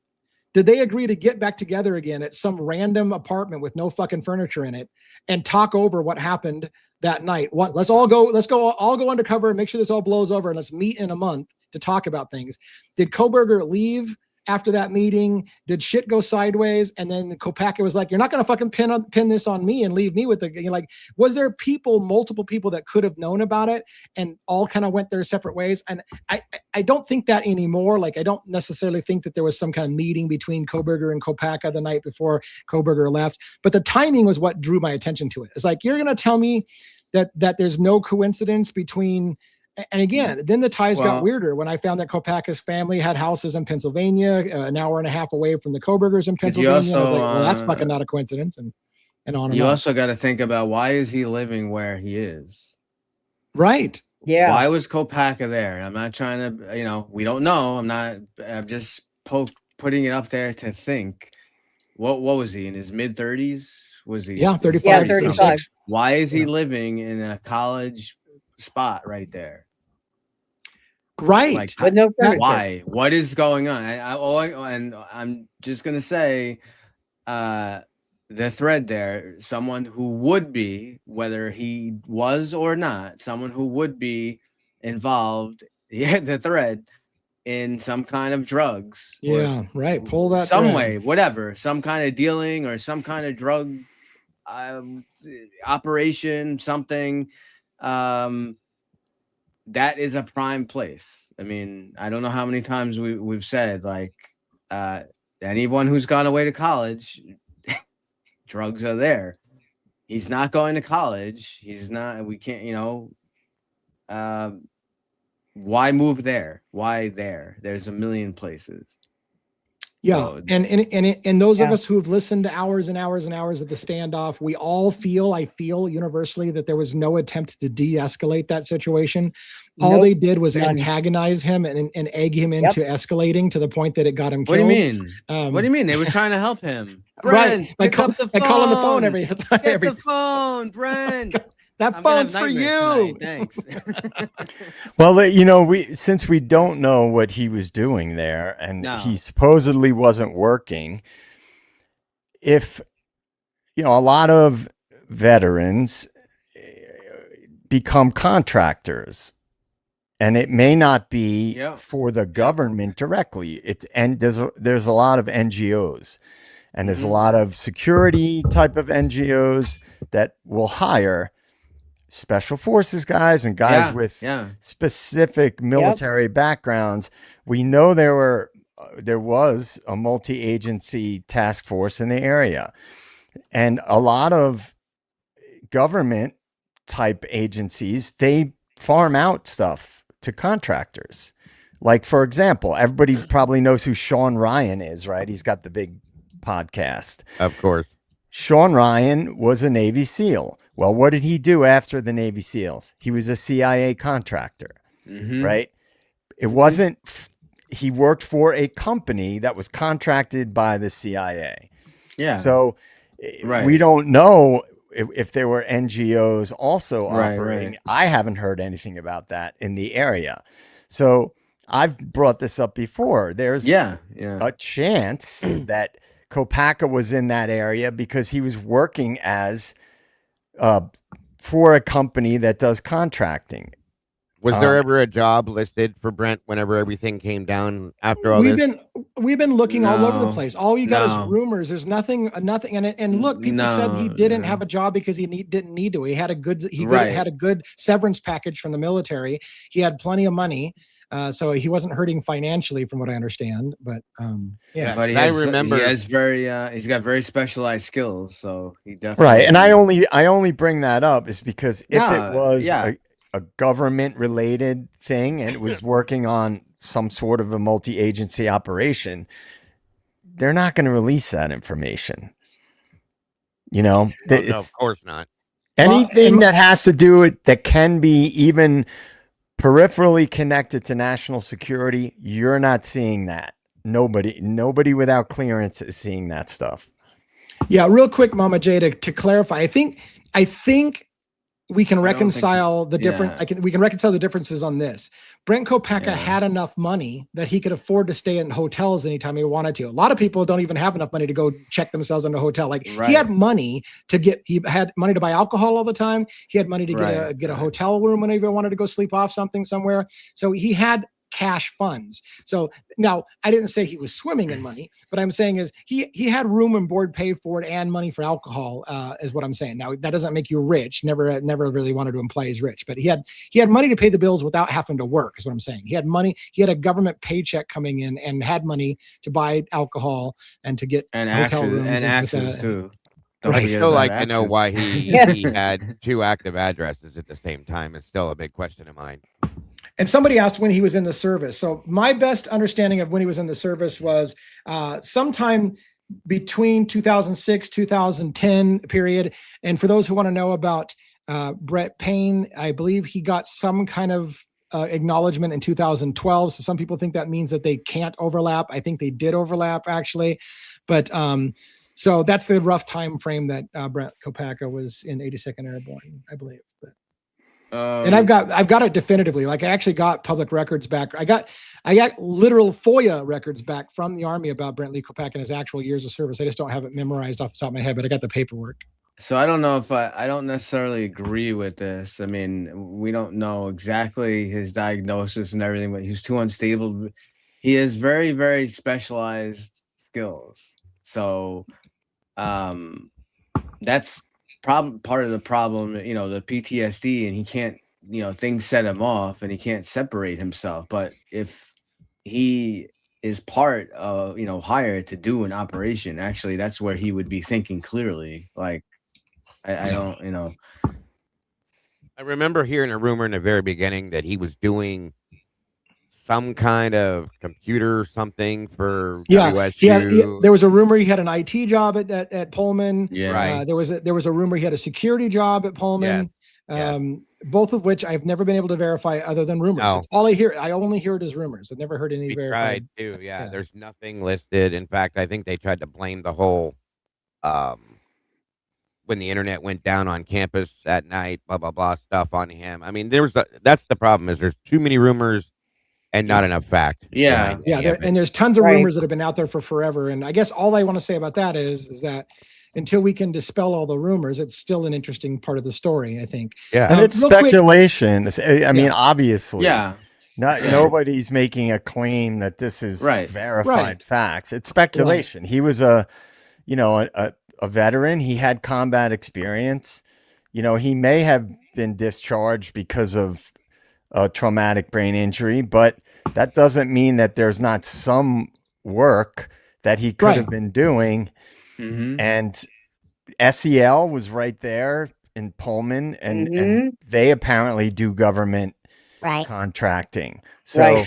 did they agree to get back together again at some random apartment with no fucking furniture in it and talk over what happened that night? Let's all go undercover and make sure this all blows over and let's meet in a month to talk about things. Did Koberger leave after that meeting? Did shit go sideways? And then Kopacka was like, you're not going to fucking pin this on me and leave me with was there multiple people that could have known about it and all kind of went their separate ways? And I don't think that anymore. I don't necessarily think that there was some kind of meeting between Koberger and Kopacka the night before Koberger left, but the timing was what drew my attention to it. It's like, you're going to tell me that there's no coincidence between. And again, then the ties got weirder when I found that Kopacka's family had houses in Pennsylvania, an hour and a half away from the Kobergers in Pennsylvania. I was like, well, that's fucking not a coincidence. And on and on. You also got to think about, why is he living where he is? Right. Yeah. Why was Kopacka there? I'm not trying to, we don't know. I'm just putting it up there to think. What was he, in his mid 30s? Was he? Yeah, 35. Yeah, 35. Why is he living in a college spot right there? Right. With no furniture. Why? What is going on? And I'm just gonna say, the thread there, someone who would be, whether he was or not, someone who would be involved, the thread, in some kind of drugs. Yeah, right. Pull that some thread. way, whatever, some kind of dealing or some kind of drug operation, something. That is a prime place. I mean, I don't know how many times we've said, anyone who's gone away to college, drugs are there. He's not going to college. He's not. We can't. Why move there? Why there? There's a million places. Yeah, So, and those of us who have listened to hours and hours and hours of the standoff, we all I feel universally that there was no attempt to de-escalate that situation. All they did was antagonize him and egg him into escalating to the point that it got him killed. What do you mean? What do you mean? They were trying to help him. Right. Brent, pick up the phone. I call him the phone every Get the phone, Brent. That phone's for you. Thanks. Well, since we don't know what he was doing there, and he supposedly wasn't working, if a lot of veterans become contractors, and it may not be for the government directly. There's a lot of NGOs, and there's a lot of security type of NGOs that will hire special forces guys and guys with specific military backgrounds. We know there were a multi-agency task force in the area, and a lot of government type agencies, they farm out stuff to contractors. Like, for example, everybody probably knows who Sean Ryan is, right? He's got the big podcast. Of course. Sean Ryan was a Navy SEAL. Well, what did he do after the Navy SEALs? He was a CIA contractor, right? It wasn't, he worked for a company that was contracted by the CIA. Yeah. So we don't know if there were NGOs also operating. Right. I haven't heard anything about that in the area. So I've brought this up before. There's a chance that Kopacka was in that area because he was working as for a company that does contracting. Was there ever a job listed for Brent whenever everything came down after all this? We've been looking all over the place. All you got is rumors. There's nothing. And look, people said he didn't have a job because he didn't need to. He had a good had a good severance package from the military. He had plenty of money, so he wasn't hurting financially, from what I understand. But yeah, but I remember he's got very specialized skills, so he definitely right. And I only bring that up is because if it was a government related thing and it was working on some sort of a multi-agency operation, they're not going to release that information. You know, no, of course not. Anything that has to do with that can be even peripherally connected to national security, you're not seeing that. Nobody without clearance is seeing that stuff. Yeah, real quick, Mama J, to clarify, I think we can reconcile the we can reconcile the differences on this. Brent Kopacka had enough money that he could afford to stay in hotels anytime he wanted to. A lot of people don't even have enough money to go check themselves in a hotel. Like he had money he had money to buy alcohol all the time. He had money to get a hotel room whenever he wanted to go sleep off somewhere. So he had cash funds. So now I didn't say he was swimming in money, but I'm saying is he had room and board paid for it and money for alcohol, is what I'm saying. Now that doesn't make you rich. Never really wanted to imply he's rich, but he had money to pay the bills without having to work, is what I'm saying. He had money, he had a government paycheck coming in and had money to buy alcohol and to get hotel rooms and access too. I still like to know why he had two active addresses at the same time. Is still a big question of mine. And somebody asked when he was in the service. So my best understanding of when he was in the service was sometime between 2006, 2010 period. And for those who want to know about Brett Payne, I believe he got some kind of acknowledgement in 2012. So some people think that means that they can't overlap. I think they did overlap actually. But so that's the rough time frame that Brent Kopacka was in 82nd Airborne, I believe. But and I've got it definitively. Like I actually got public records back. I got literal FOIA records back from the Army about Brent Lee Kopacka and his actual years of service. I just don't have it memorized off the top of my head, but I got the paperwork. So I don't know if I don't necessarily agree with this. I mean, we don't know exactly his diagnosis and everything, but he was too unstable. He has very, very specialized skills. So that's part of the problem, you know, the PTSD, and he can't, you know, things set him off and he can't separate himself. But if he is part of, you know, hired to do an operation, actually that's where he would be thinking clearly. Like I don't, you know. I remember hearing a rumor in the very beginning that he was doing some kind of computer something for WSU. There was a rumor he had an IT job at Pullman. Yeah, right. There was a rumor he had a security job at Pullman. Both of which I've never been able to verify other than rumors. No. It's all I hear. I only hear it as rumors. I've never heard any verified. Tried to, yeah. There's nothing listed. In fact, I think they tried to blame the whole when the internet went down on campus at night, blah blah blah stuff on him. I mean, that's the problem is there's too many rumors and not enough fact. Yeah. And there's tons of rumors that have been out there for forever. And I guess all I want to say about that is that until we can dispel all the rumors, it's still an interesting part of the story, I think. Yeah. And it's speculation. I mean, obviously. Yeah. Nobody's making a claim that this is verified facts. It's speculation. He was a veteran. He had combat experience. You know, he may have been discharged because of a traumatic brain injury, but that doesn't mean that there's not some work that he could have been doing. And SEL was right there in Pullman, and they apparently do government contracting. So,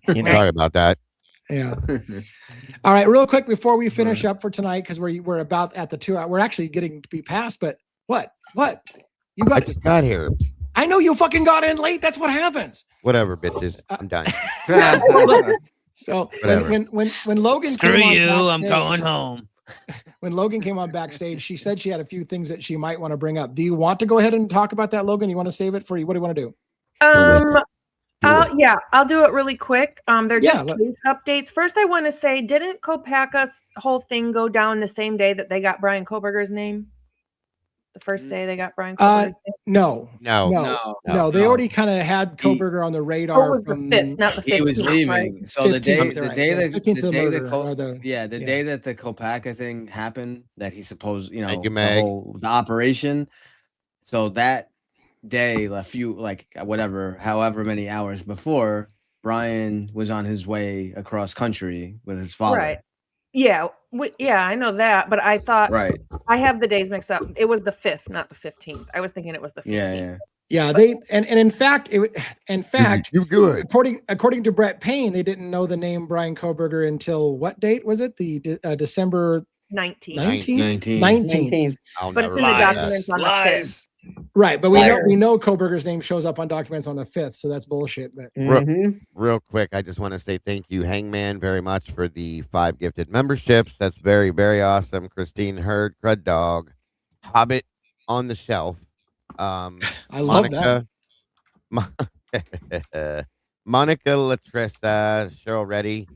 sorry about that. Yeah. All right, real quick before we finish up for tonight, because we're about at the 2 hour. We're actually getting to be past. But what? You got? I just got here. I know you fucking got in late. That's what happens. Whatever, bitches. I'm done. So when Logan Screw came on you, backstage, I'm going home. When Logan came on backstage, she said she had a few things that she might want to bring up. Do you want to go ahead and talk about that, Logan? You want to save it for you? What do you want to do? I'll do it really quick. They're just case updates. First, I want to say, didn't Kopaka's whole thing go down the same day that they got Brian Koberger's name? The first day they got Brian Koberger's name? No. They already kind of had Koberger on the radar from the 5th, not the 15th. He was leaving. Right? So the day 15th, the day that the Kopaka thing happened, that he supposed, Thank you, Meg. the operation. So that day, however many hours before, Brian was on his way across country with his father. Right. Yeah. I know that, but I thought I have the days mixed up. It was the 5th, not the 15th. I was thinking it was the 15th. Yeah, they and in fact, you good. According to Brett Payne, they didn't know the name Brian Koberger until what date was it? The December 19th. But it's in the documents on the 5th. Right, but we know Koberger's name shows up on documents on the 5th, so that's bullshit. But real quick, I just want to say thank you, Hangman, very much for the 5 gifted memberships. That's very, very awesome. Christine Hurd, Crud Dog, Hobbit on the Shelf. I love that. Monica Latresta, Cheryl Reddy,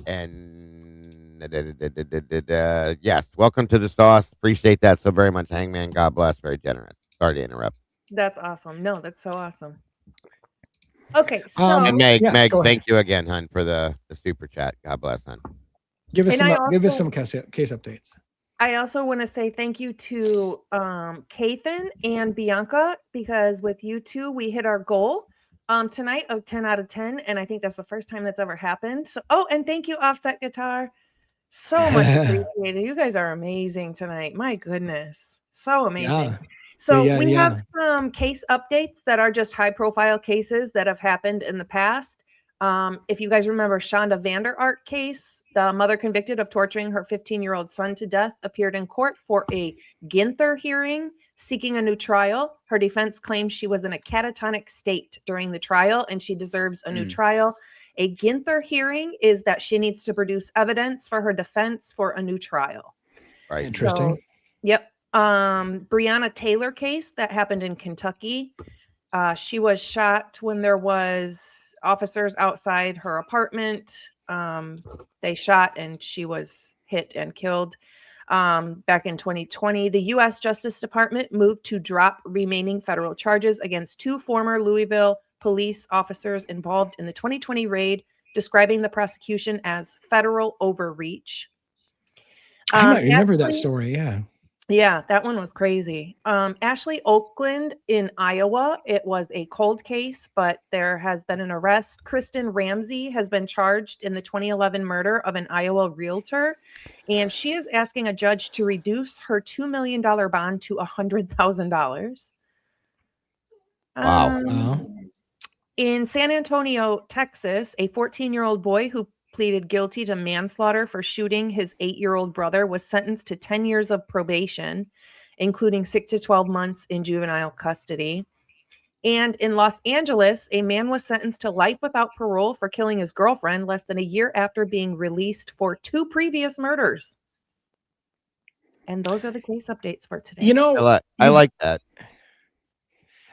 and yes, welcome to the sauce. Appreciate that so very much, Hangman. God bless. Very generous. Sorry to interrupt. That's awesome. No, that's so awesome. Okay, so and Meg, thank you again, hun, for the super chat. God bless, hun. Give us some case updates. I also want to say thank you to Kathan and Bianca, because with you two, we hit our goal tonight of 10 out of 10. And I think that's the first time that's ever happened. So, and thank you, Offset Guitar. So much appreciated. You guys are amazing tonight. My goodness. So amazing. Yeah. So we have some case updates that are just high profile cases that have happened in the past. If you guys remember Shonda Vander Ark case, the mother convicted of torturing her 15-year-old son to death appeared in court for a Ginther hearing, seeking a new trial. Her defense claims she was in a catatonic state during the trial and she deserves a new trial. A Ginther hearing is that she needs to produce evidence for her defense for a new trial. Right. Interesting. So, yep. Breonna Taylor case that happened in Kentucky. She was shot when there was officers outside her apartment. They shot and she was hit and killed. Back in 2020, the U.S. Justice Department moved to drop remaining federal charges against 2 former Louisville police officers involved in the 2020 raid, describing the prosecution as federal overreach. I might remember that story. Yeah. Yeah, that one was crazy. Ashley Oakland in Iowa, it was a cold case, but there has been an arrest. Kristen Ramsey has been charged in the 2011 murder of an Iowa realtor, and she is asking a judge to reduce her $2 million bond to $100,000. Wow. In San Antonio, Texas, a 14-year-old boy who pleaded guilty to manslaughter for shooting his 8-year-old brother was sentenced to 10 years of probation, including 6 to 12 months in juvenile custody. And in Los Angeles, a man was sentenced to life without parole for killing his girlfriend less than a year after being released for 2 previous murders. And those are the case updates for today. You know, I like that.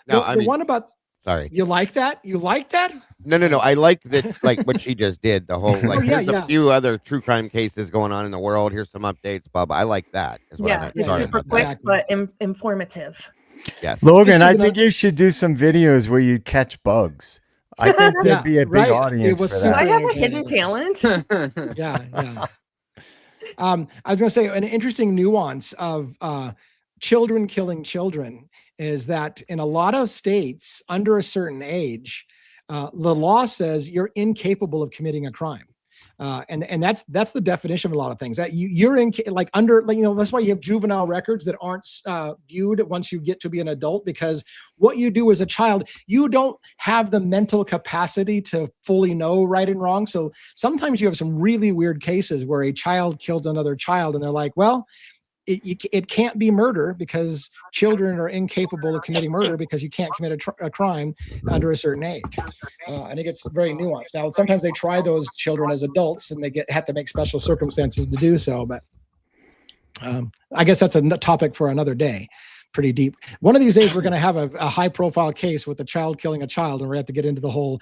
No, the one about sorry. You like that? You like that? No. I like that, like what she just did. The whole here's a few other true crime cases going on in the world. Here's some updates, Bob. I like that. Is what I meant. Sorry super about quick, that. but informative. Yeah, Logan, I think you should do some videos where you catch bugs. I think there'd be a big audience for that. Do I have a hidden talent? Yeah. I was going to say an interesting nuance of children killing children is that in a lot of states under a certain age, the law says you're incapable of committing a crime. And that's the definition of a lot of things that you're in, like under, like, that's why you have juvenile records that aren't viewed once you get to be an adult, because what you do as a child, you don't have the mental capacity to fully know right and wrong. So sometimes you have some really weird cases where a child kills another child and they're like, well, it can't be murder because children are incapable of committing murder because you can't commit a crime under a certain age. And it gets very nuanced. Now, sometimes they try those children as adults and they have to make special circumstances to do so. But I guess that's a topic for another day. Pretty deep. One of these days, we're going to have a high profile case with a child killing a child. And we're going to have to get into the whole,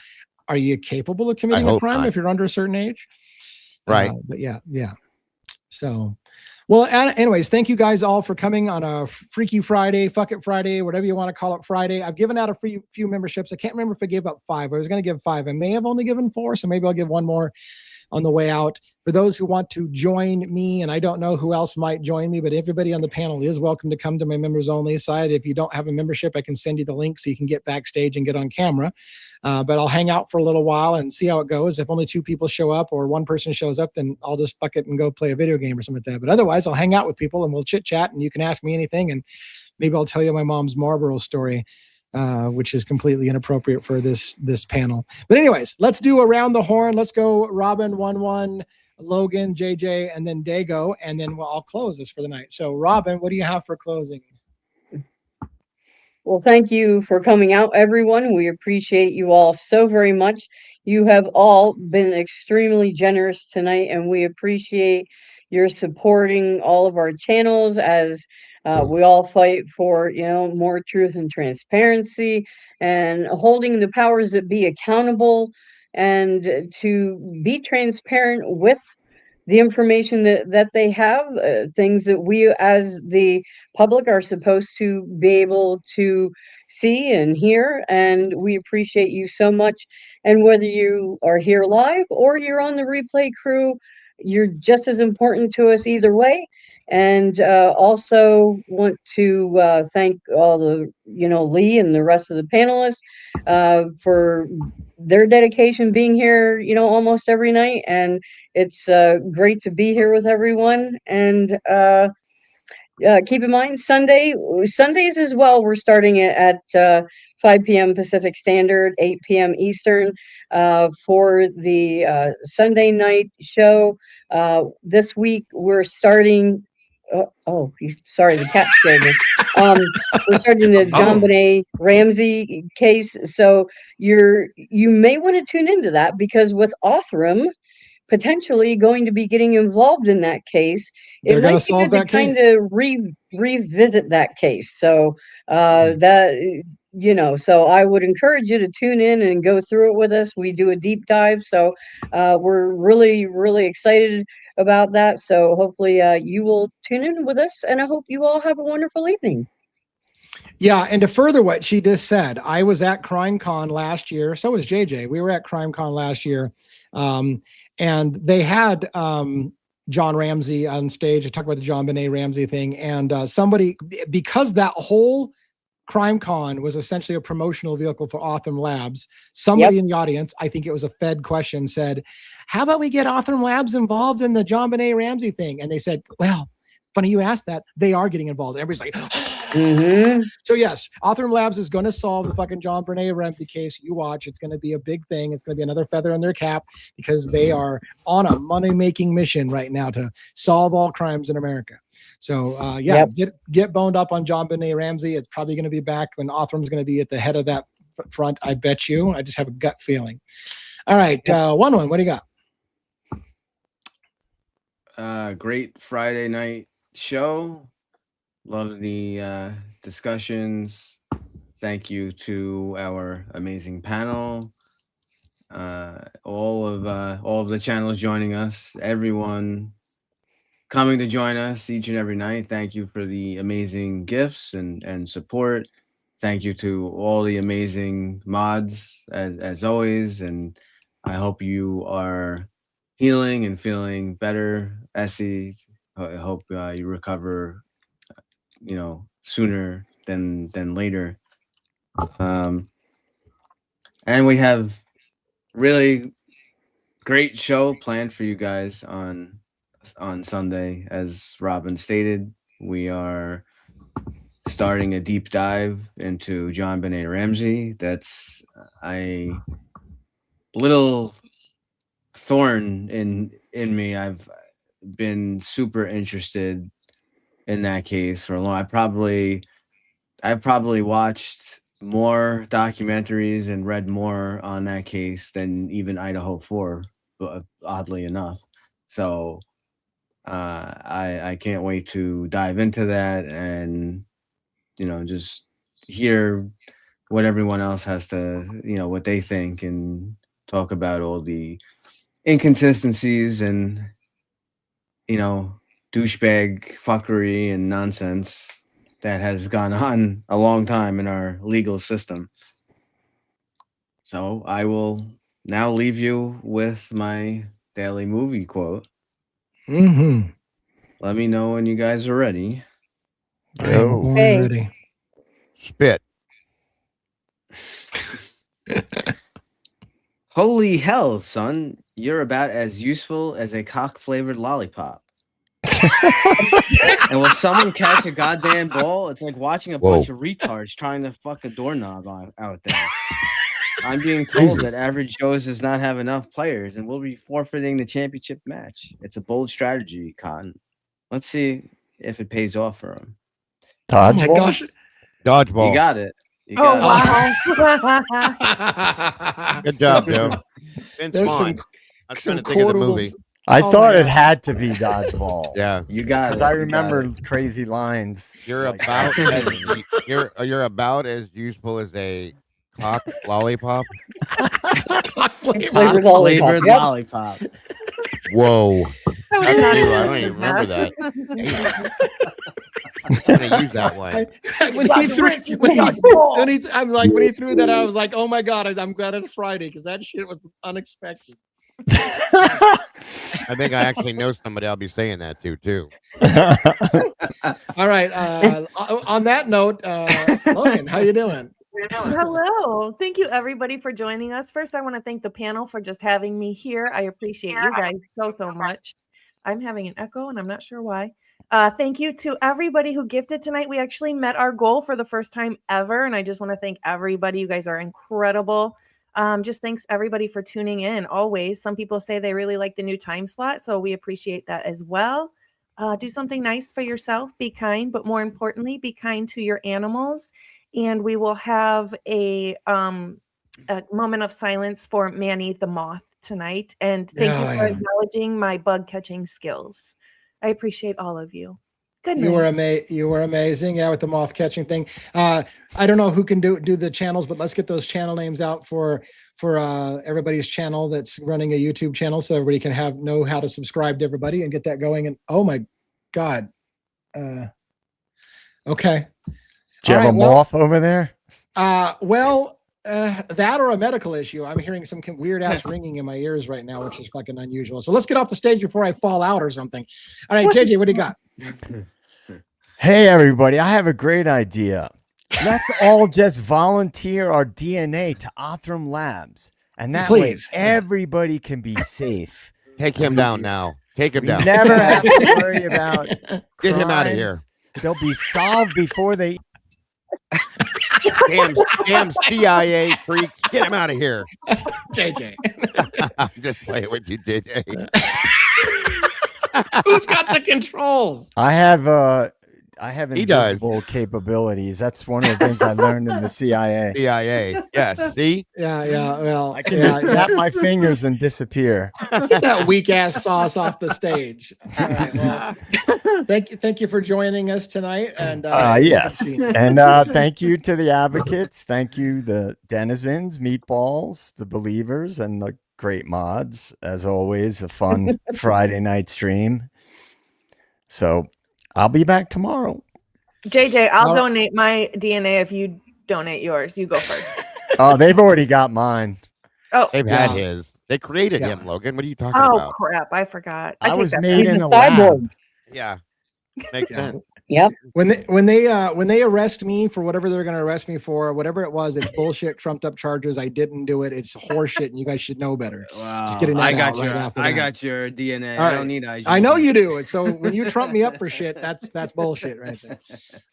are you capable of committing a crime if you're under a certain age? Right. But yeah. So, well, anyways, thank you guys all for coming on a Freaky Friday, Fuck It Friday, whatever you want to call it Friday. I've given out a few memberships. I can't remember if I gave up 5. I was going to give 5. I may have only given 4, so maybe I'll give 1 more on the way out. For those who want to join me, and I don't know who else might join me, but everybody on the panel is welcome to come to my members only side. If you don't have a membership, I can send you the link so you can get backstage and get on camera. But I'll hang out for a little while and see how it goes. If only 2 people show up or 1 person shows up, then I'll just fuck it and go play a video game or something like that. But otherwise, I'll hang out with people and we'll chit chat and you can ask me anything. And maybe I'll tell you my mom's Marlboro story, which is completely inappropriate for this panel. But anyways, let's do around the horn. Let's go Robin, 1-1, Logan, JJ, and then Dago. And then I'll close this for the night. So Robin, what do you have for closing? Well, thank you for coming out, everyone. We appreciate you all so very much. You have all been extremely generous tonight, and we appreciate your supporting all of our channels as we all fight for, more truth and transparency and holding the powers that be accountable and to be transparent with the information that they have, things that we as the public are supposed to be able to see and hear. And we appreciate you so much. And whether you are here live or you're on the replay crew, you're just as important to us either way. And also want to thank all the, Lee and the rest of the panelists for their dedication being here, almost every night. And it's great to be here with everyone. And keep in mind, Sundays as well, we're starting at 5 p.m. Pacific Standard, 8 p.m. Eastern for the Sunday night show. This week, we're starting... sorry, the cat scared me. We're starting the JonBenet Ramsey case. So you may want to tune into that, because with Othram potentially going to be getting involved in that case, it might be good to kind of revisit that case. So so I would encourage you to tune in and go through it with us. We do a deep dive. So we're really, really excited about that. So hopefully you will tune in with us, and I hope you all have a wonderful evening. Yeah, and to further what she just said, I was at CrimeCon last year. So was JJ. We were at CrimeCon last year, and they had John Ramsey on stage to talk about the JonBenet Ramsey thing. And somebody, because that whole CrimeCon was essentially a promotional vehicle for Othram Labs, somebody in the audience, I think it was a Fed question, said, how about we get Othram Labs involved in the JonBenet Ramsey thing? And they said, well, funny you asked that. They are getting involved. And everybody's like, So yes, Othram Labs is going to solve the fucking JonBenet Ramsey case. You watch. It's going to be a big thing. It's going to be another feather in their cap, because they are on a money-making mission right now to solve all crimes in America. So get boned up on JonBenet Ramsey. It's probably going to be back when Othram's going to be at the head of that front. I bet you. I just have a gut feeling. All right, 1-1. What do you got? Great Friday night show. Love the discussions. Thank you to our amazing panel. All of the channels joining us. Everyone coming to join us each and every night. Thank you for the amazing gifts and support. Thank you to all the amazing mods as always. And I hope you are healing and feeling better. Essie, I hope you recover, sooner than later. And we have really great show planned for you guys on Sunday. As Robin stated, we are starting a deep dive into John Benet Ramsey. That's a little thorn in me. I've been super interested in that case for a long. I've probably watched more documentaries and read more on that case than even Idaho 4, oddly enough. So I can't wait to dive into that and, just hear what everyone else has to, what they think, and talk about all the inconsistencies and, douchebag fuckery and nonsense that has gone on a long time in our legal system. So I will now leave you with my daily movie quote. Mm-hmm. Let me know when you guys are ready. I am born ready. Spit. Holy hell, son. You're about as useful as a cock-flavored lollipop. And will someone catch a goddamn ball? It's like watching a bunch of retards trying to fuck a doorknob out there. I'm being told that Average Joe's does not have enough players and will be forfeiting the championship match. It's a bold strategy, Cotton. Let's see if it pays off for him. Oh my gosh. Dodgeball. You got it. Wow. Good job, Joe. There's I'm some trying to think of the movie. I thought it had to be dodgeball. Yeah, you got it. Because I remember crazy lines. You're like about you're about as useful as a cock lollipop. Flavored Flavored Yep. lollipop. Whoa! I don't even remember that. I'm gonna use that one. When he threw that, I was like, oh my God, I'm glad it's Friday because that shit was unexpected. I think I actually know somebody I'll be saying that to too. All right. On that note, Logan, how you doing? Hello. Thank you, everybody, for joining us. First, I want to thank the panel for just having me here. I appreciate you guys so much. I'm having an echo, and I'm not sure why. Thank you to everybody who gifted tonight. We actually met our goal for the first time ever, and I just want to thank everybody. You guys are incredible. Just thanks everybody for tuning in always. Some people say they really like the new time slot, so we appreciate that as well. Do something nice for yourself. Be kind, but more importantly, be kind to your animals. And we will have a moment of silence for Manny the Moth tonight. And thank you for acknowledging my bug catching skills. I appreciate all of you. Good night. You were amazing. Yeah, with the moth catching thing. I don't know who can do the channels, but let's get those channel names out for everybody's channel that's running a YouTube channel, so everybody can know how to subscribe to everybody and get that going. And oh my God. Okay. Do you have a moth over there? That or a medical issue. I'm hearing some weird ass ringing in my ears right now, which is fucking unusual. So let's get off the stage before I fall out or something. All right, JJ, what do you got? Hey, everybody. I have a great idea. Let's all just volunteer our DNA to Othram Labs. And that way everybody can be safe. Take him down now. Take him down. Never have to worry about Get him out of here. They'll be solved before they... damn CIA freaks. Get him out of here. JJ. I'm just playing with you, JJ. Who's got the controls? I have invisible capabilities. That's one of the things I learned in the CIA. CIA. Yes. See? Yeah. Well, I can just snap my fingers and disappear. Get that weak ass sauce off the stage. All right, well, thank you for joining us tonight. And yes, and thank you to the advocates. Thank you, the denizens, meatballs, the believers, and the great mods. As always, a fun Friday night stream. So I'll be back tomorrow. JJ, I'll donate my DNA if you donate yours. You go first. Oh, they've already got mine. Oh, they've had his. They created him, Logan. What are you talking about? Oh crap! I forgot. I was take that made back. in a lab. Yeah, makes sense. Yep. When they arrest me for whatever they're going to arrest me for, whatever it was, it's bullshit, trumped up charges. I didn't do it. It's horseshit, and you guys should know better. Wow. Just getting that I got out your right after I that. got your DNA. All I right. don't need IG. I know you do. So when you trump me up for shit, that's bullshit right there.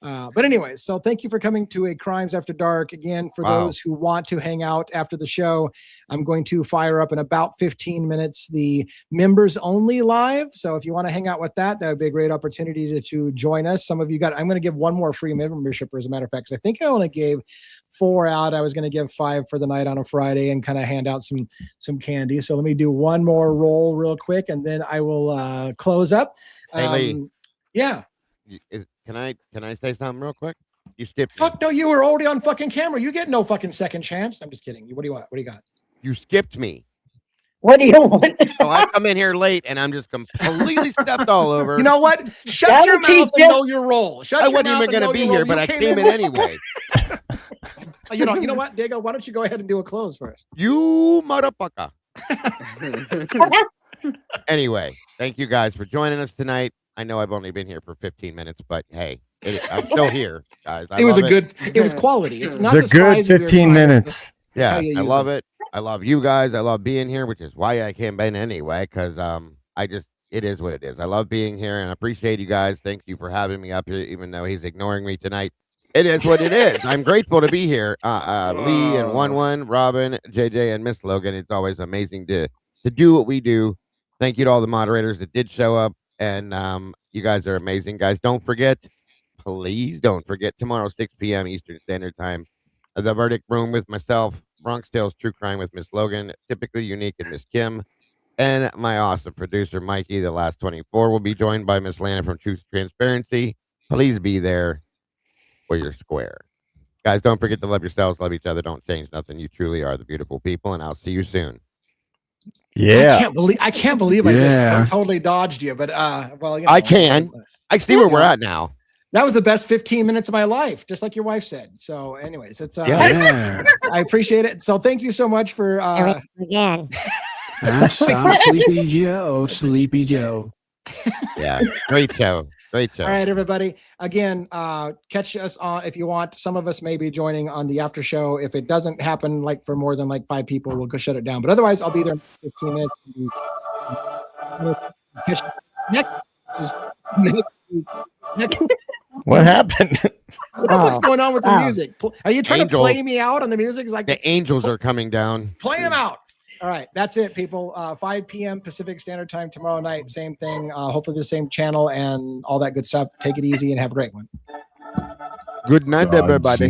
But anyways, so thank you for coming to a Crimes After Dark. Again, for those who want to hang out after the show, I'm going to fire up in about 15 minutes the members only live. So if you want to hang out with that would be a great opportunity to join us. Some of you I'm going to give one more free membership, as a matter of fact, because I think I only gave 4 out. I was going to give 5 for the night on a Friday and kind of hand out some candy. So let me do one more roll real quick, and then I will close up. Hey, Lee. Yeah. Can I say something real quick? You skipped me. Fuck no, you were already on fucking camera. You get no fucking second chance. I'm just kidding. What do you want? What do you got? You skipped me. What do you want? So I come in here late and I'm just completely stepped all over. You know what? Shut your mouth and know your role. I wasn't even going to be here, but I came in anyway. You know what, Diego? Why don't you go ahead and do a close first? You motherfucker. Anyway, thank you guys for joining us tonight. I know I've only been here for 15 minutes, but hey, I'm still here, guys. It was quality. It's not a good 15 minutes. Yeah, I love it. I love you guys. I love being here, which is why I came in anyway, because it is what it is. I love being here and I appreciate you guys. Thank you for having me up here, even though he's ignoring me tonight. It is what it is. I'm grateful to be here. Lee and 1-1, Robin, JJ, and Miss Logan. It's always amazing to do what we do. Thank you to all the moderators that did show up, and you guys are amazing, guys. Don't forget, please don't forget, tomorrow 6 p.m. Eastern Standard Time, the Verdict Room with myself, Bronx Tales True Crime with Miss Logan, Typically Unique and Miss Kim, and my awesome producer Mikey. The Last 24 will be joined by Miss Lana from Truth Transparency. Please be there or you're square. Guys, don't forget to love yourselves, love each other, don't change nothing. You truly are the beautiful people, and I'll see you soon. Yeah. I can't believe I just totally dodged you, but well, I can. I see where we're at now. That was the best 15 minutes of my life, just like your wife said. So anyways, it's I appreciate it. So thank you so much for again. Sleepy Joe. Yeah, great show. Great show. All right, everybody. Again, catch us on if you want. Some of us may be joining on the after show. If it doesn't happen for more than 5 people, we'll go shut it down. But otherwise, I'll be there in 15 minutes. What happened? What the fuck's going on with the music? Are you trying to play me out on the music? The angels are coming down. Play them out. All right, that's it, people. 5 p.m. Pacific Standard Time tomorrow night. Same thing. Hopefully the same channel and all that good stuff. Take it easy and have a great one. Good night, everybody.